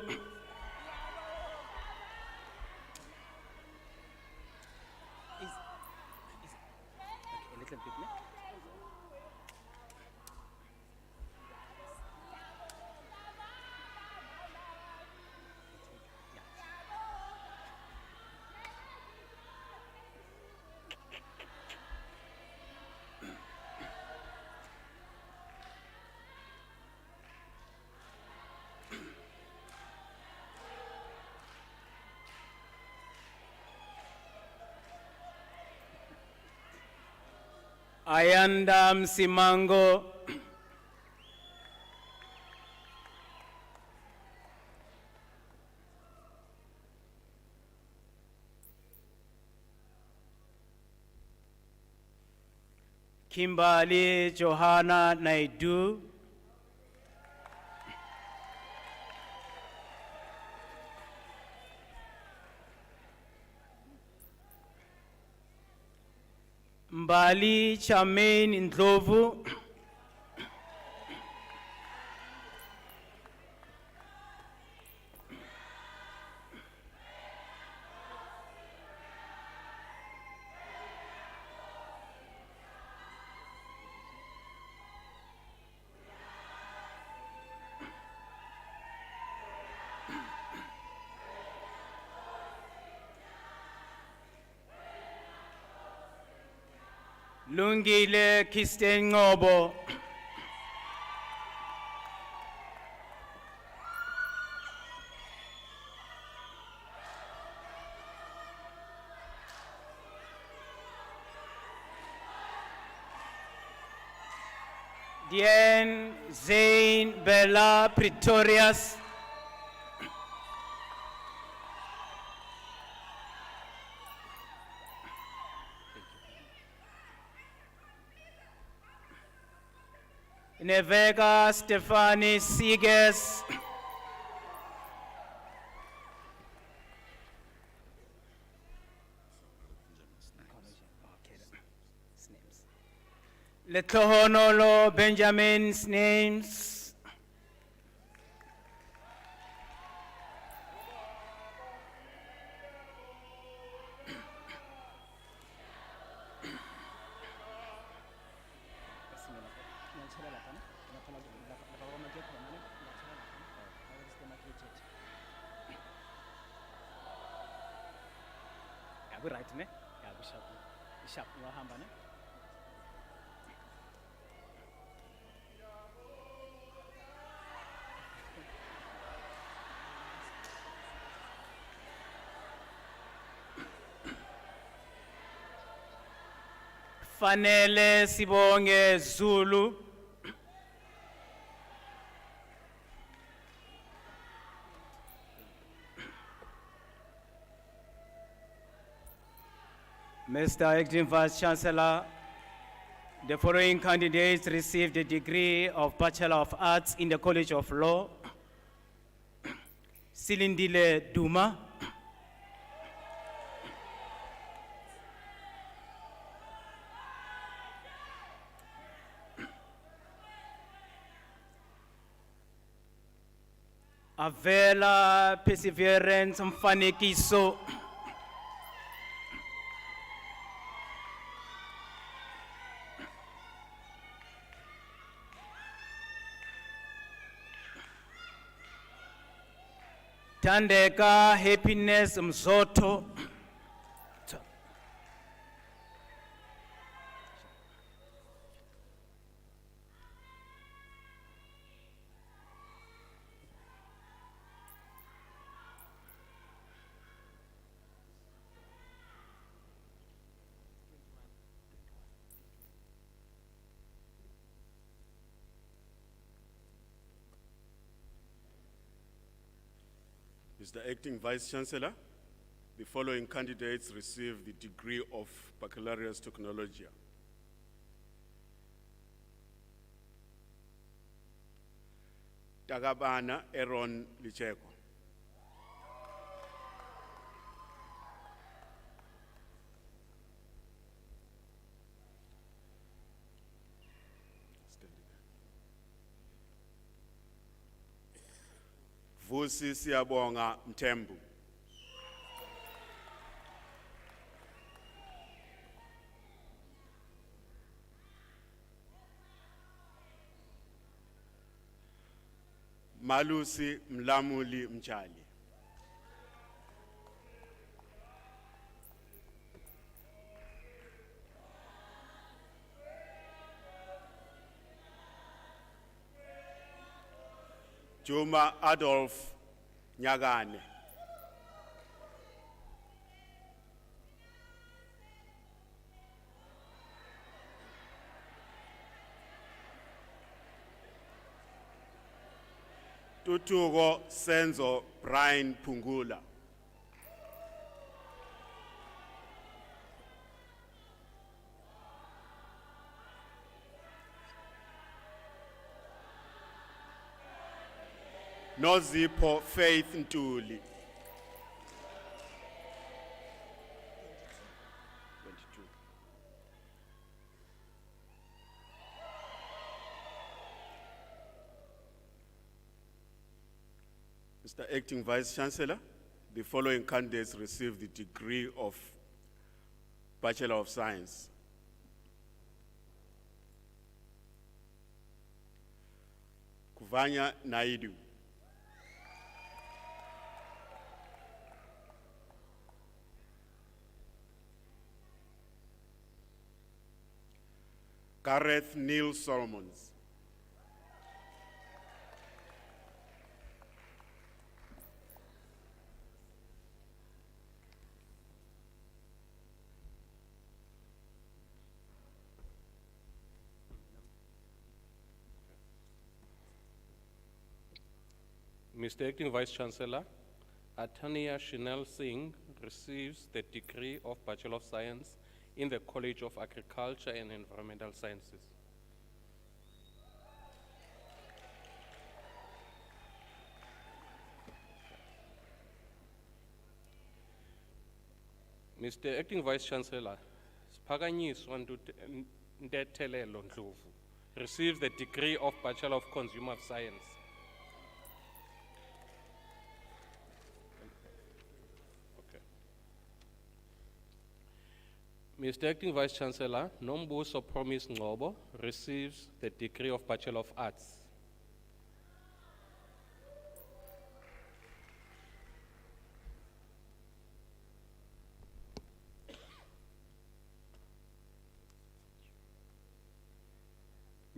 Ayanda Msimango, Kimberly Johanna Naidu, Mbali Charmaine Ndlovu. Lungile Kisten Ngobo. Diane Zain Bella Pretorius. Nevega Stephanie Siges. Letlohonolo Benjamin's names. Right, ne? Sharp, ne? Fanele Sibonge Zulu. Mr. Acting Vice Chancellor, the following candidates received the degree of Bachelor of Arts in the College of Law. Silindile Duma. Avela Perseverance Mfanekiso. Tandeka Happiness Mzoto. Mr. Acting Vice Chancellor, the following candidates receive the degree of Baccalaureus Technologia. Tagabana Aaron Licheko. Vusi Siyabonga Mthembu. Malusi Mlamuli Mchali. Juma Adolf Nyagane. Tutugo Senzo Brian Pungula. Nozipho Faith Ntuli. 22. Mr. Acting Vice Chancellor, the following candidates received the degree of Bachelor of Science. Kuvanya Naidu. Gareth Neil Solomons. Mr. Acting Vice Chancellor, Atania Shinel Singh receives the degree of Bachelor of Science in the College of Agriculture and Environmental Sciences. Mr. Acting Vice Chancellor, Spaganyiswa Ndetelelo Ndlovu receives the degree of Bachelor of Consumer Science. Mr. Acting Vice Chancellor, Nombuso Promise Ngobo receives the degree of Bachelor of Arts.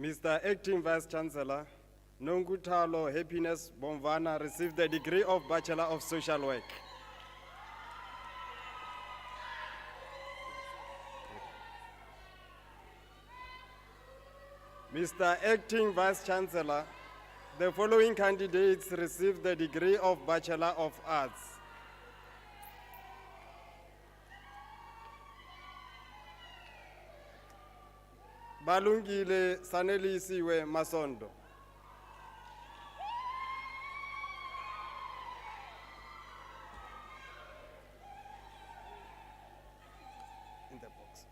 Mr. Acting Vice Chancellor, Nongutalo Happiness Bomvana received the degree of Bachelor of Social Work. Mr. Acting Vice Chancellor, the following candidates received the degree of Bachelor of Arts. Balungile Sanelisiwe Masondo. In the box.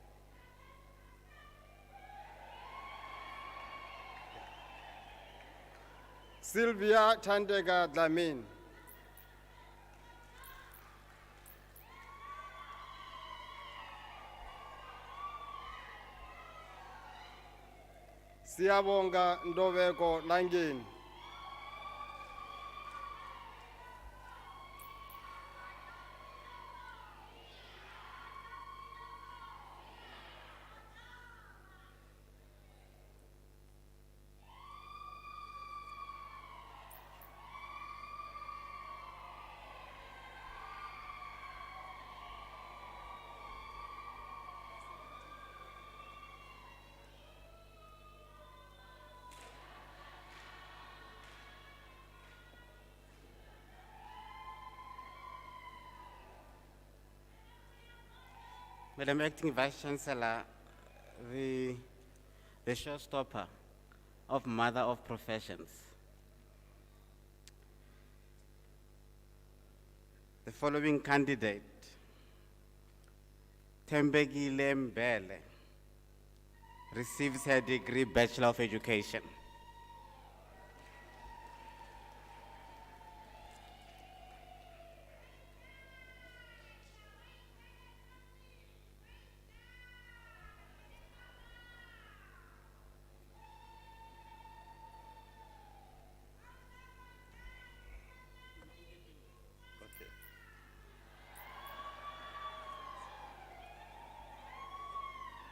Sylvia Tandega Dlamini. Siyabonga Ndoveko Langeni. Madam Acting Vice Chancellor, the showstopper of Mother of Professions. The following candidate, Tembegile Mbele, receives her degree Bachelor of Education.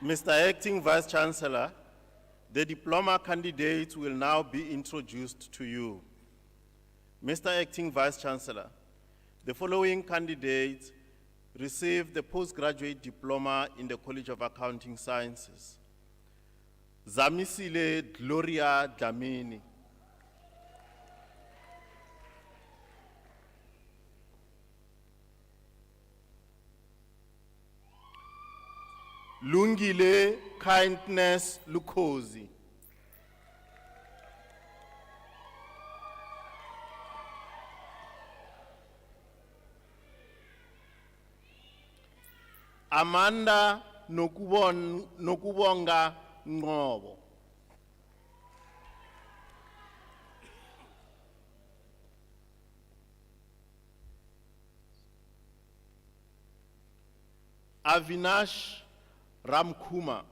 Mr. Acting Vice Chancellor, the diploma candidates will now be introduced to you. Mr. Acting Vice Chancellor, the following candidates received the postgraduate diploma in the College of Accounting Sciences. Zamisile Gloria Dlamini. Lungile Kindness Lukozi. Amanda Nokubonga Ngobo. Avinash Ramkumar.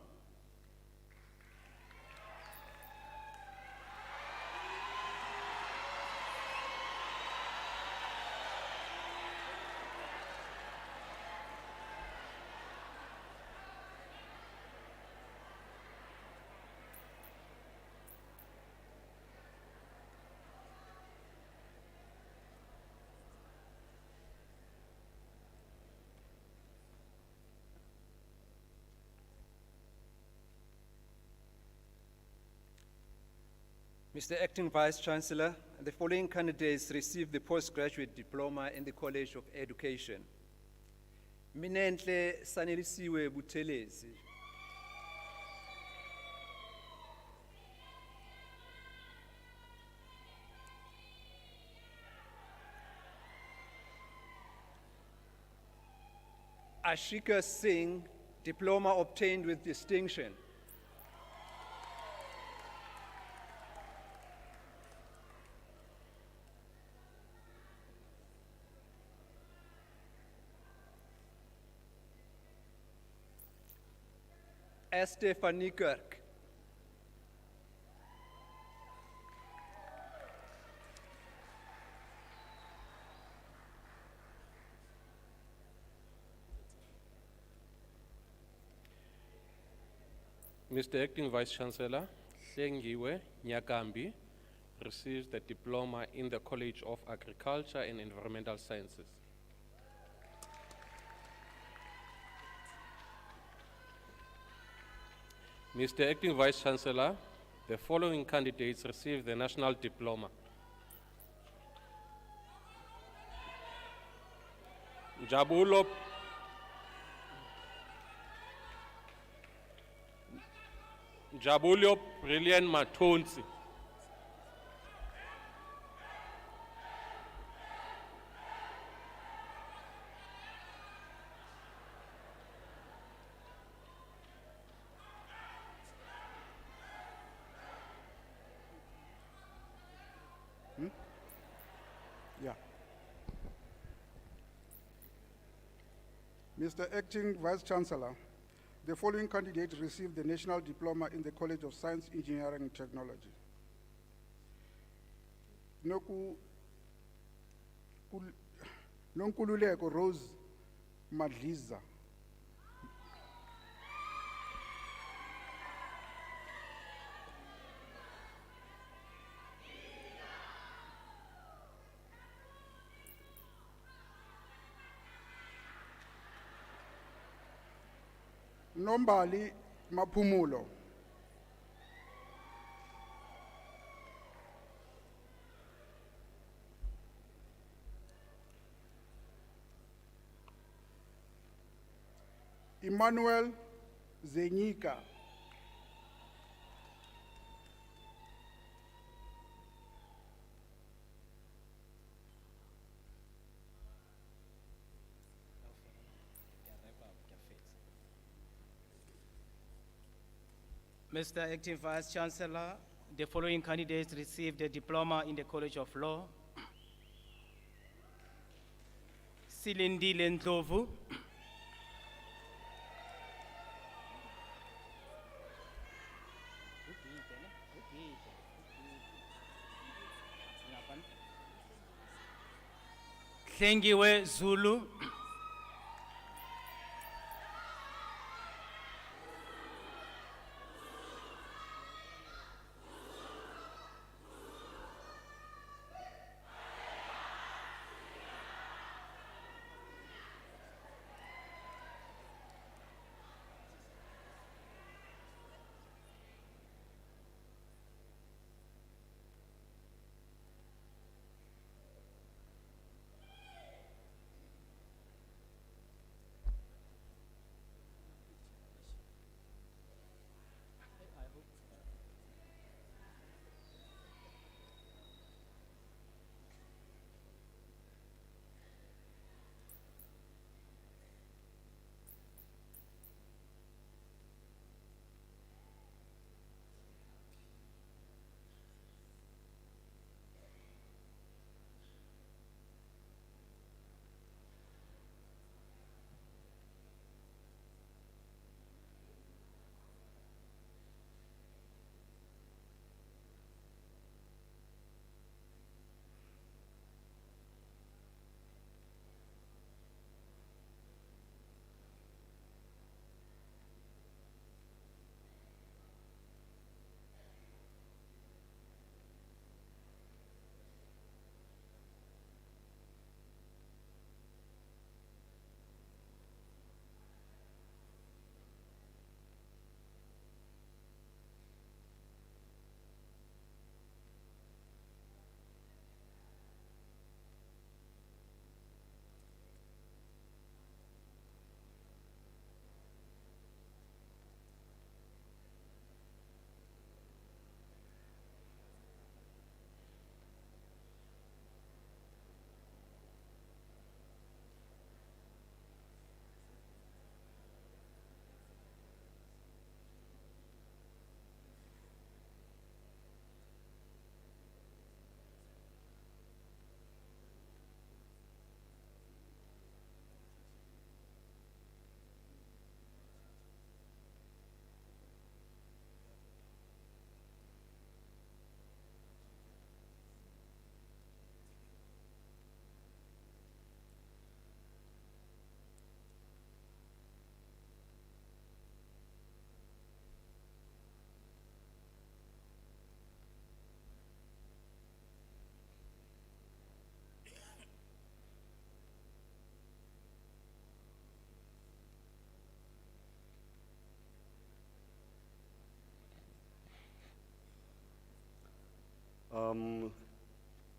Mr. Acting Vice Chancellor, the following candidates received the postgraduate diploma in the College of Education. Minenhle Sanelisiwe Buthelezi. Ashika Singh, diploma obtained with distinction. Stephanie Kirk. Mr. Acting Vice Chancellor, Hlengiwe Nyakambi receives the diploma in the College of Agriculture and Environmental Sciences. Mr. Acting Vice Chancellor, the following candidates received the National Diploma. Jabulo Brilliant Matonsi. Yeah. Mr. Acting Vice Chancellor, the following candidates received the National Diploma in the College of Science, Engineering and Technology. Nonkululeko Rose Madliza. Nombali Mapumulo. Emmanuel Zenyika. Mr. Acting Vice Chancellor, the following candidates received a diploma in the College of Law. Silindile Ndlovu. Hlengiwe Zulu.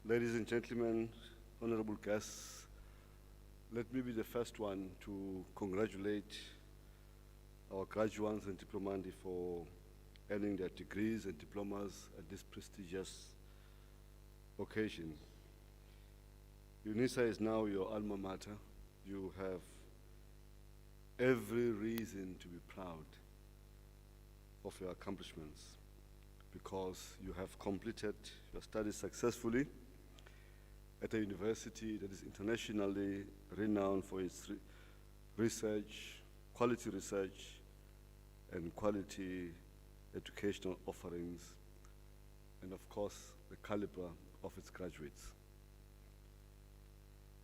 Ladies and gentlemen, honorable guests, let me be the first one to congratulate our graduates and diplomandi for earning their degrees and diplomas at this prestigious occasion. Unisa is now your alma mater. You have every reason to be proud of your accomplishments because you have completed your studies successfully at a university that is internationally renowned for its research, quality research, and quality educational offerings, and of course, the caliber of its graduates.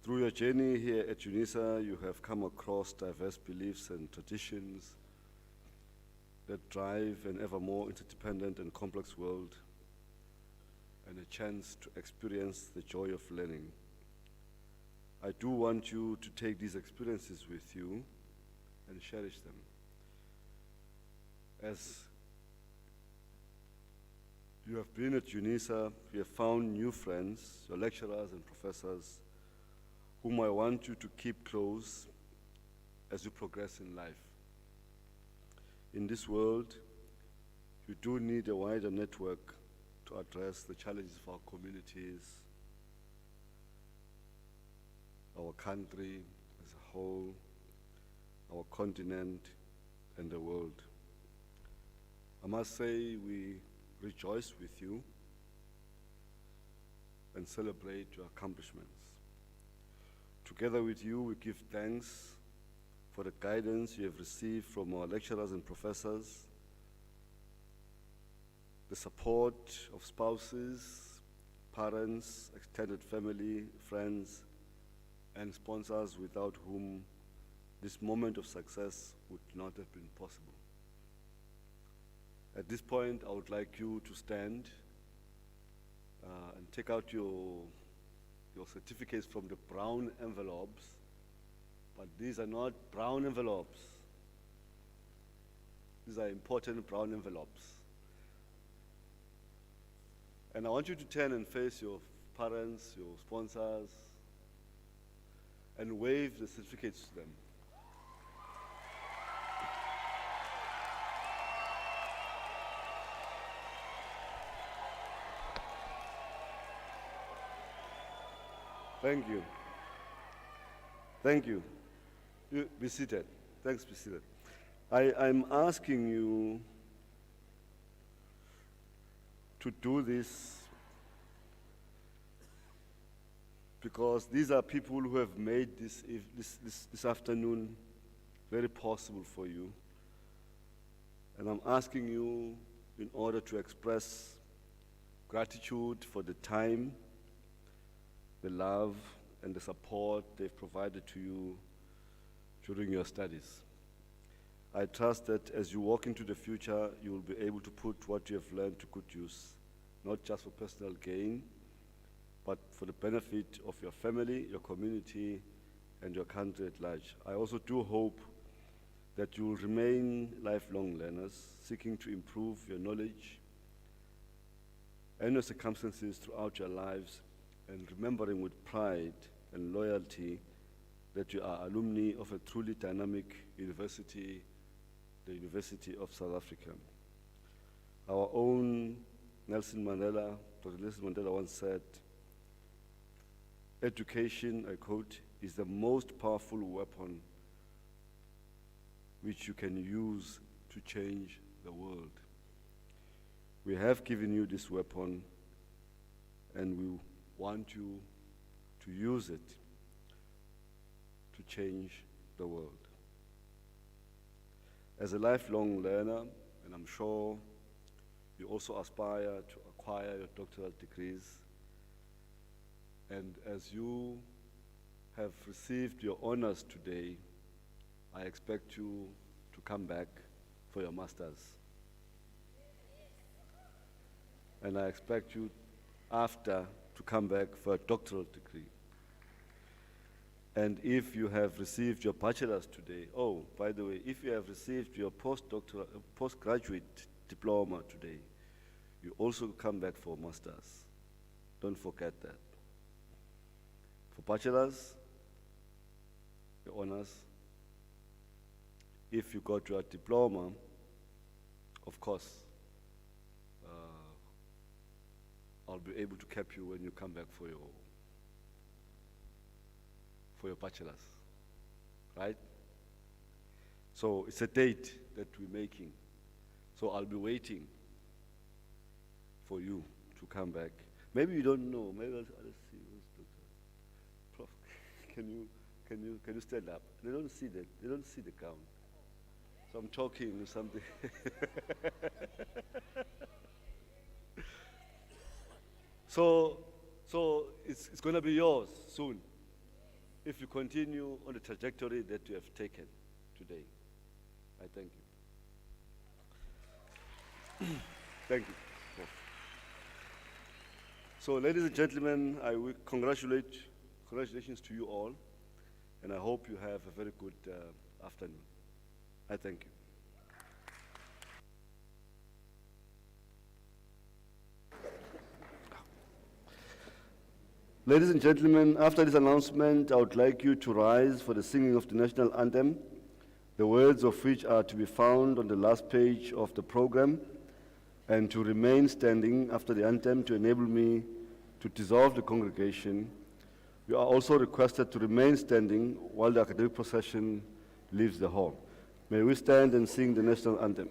Through your journey here at Unisa, you have come across diverse beliefs and traditions that drive an ever more interdependent and complex world, and a chance to experience the joy of learning. I do want you to take these experiences with you and cherish them. As you have been at Unisa, you have found new friends, your lecturers and professors, whom I want you to keep close as you progress in life. In this world, you do need a wider network to address the challenges of our communities, our country as a whole, our continent, and the world. I must say we rejoice with you and celebrate your accomplishments. Together with you, we give thanks for the guidance you have received from our lecturers and professors, the support of spouses, parents, extended family, friends, and sponsors without whom this moment of success would not have been possible. At this point, I would like you to stand and take out your certificates from the brown envelopes, but these are not brown envelopes. These are important brown envelopes. And I want you to turn and face your parents, your sponsors, and wave the certificates to them. Thank you. Thank you. You be seated. Thanks, be seated. I'm asking you to do this because these are people who have made this afternoon very possible for you. And I'm asking you in order to express gratitude for the time, the love, and the support they've provided to you during your studies. I trust that as you walk into the future, you will be able to put what you have learned to good use, not just for personal gain, but for the benefit of your family, your community, and your country at large. I also do hope that you will remain lifelong learners, seeking to improve your knowledge and your circumstances throughout your lives, and remembering with pride and loyalty that you are alumni of a truly dynamic university, the University of South Africa. Our own Dr. Nelson Mandela once said, "Education," I quote, "is the most powerful weapon which you can use to change the world." We have given you this weapon, and we want you to use it to change the world. As a lifelong learner, and I'm sure you also aspire to acquire your doctoral degrees, and as you have received your honors today, I expect you to come back for your masters. And I expect you after to come back for a doctoral degree. And if you have received your bachelor's today, oh, by the way, if you have received your postgraduate diploma today, you also come back for a master's. Don't forget that. For bachelors, the honors, if you got your diploma, of course, I'll be able to cap you when you come back for your bachelor's, right? So it's a date that we're making. So I'll be waiting for you to come back. Maybe you don't know. Maybe I'll see. Prof, can you stand up? They don't see that. They don't see the gown. So I'm talking or something. So it's going to be yours soon if you continue on the trajectory that you have taken today. I thank you. Thank you. So, ladies and gentlemen, I will congratulations to you all, and I hope you have a very good afternoon. I thank you. Ladies and gentlemen, after this announcement, I would like you to rise for the singing of the national anthem, the words of which are to be found on the last page of the program, and to remain standing after the anthem to enable me to dissolve the congregation. You are also requested to remain standing while the academic procession leaves the hall. May we stand and sing the national anthem.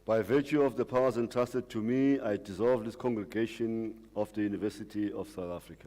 By virtue of the powers entrusted to me, I dissolve this congregation of the University of South Africa.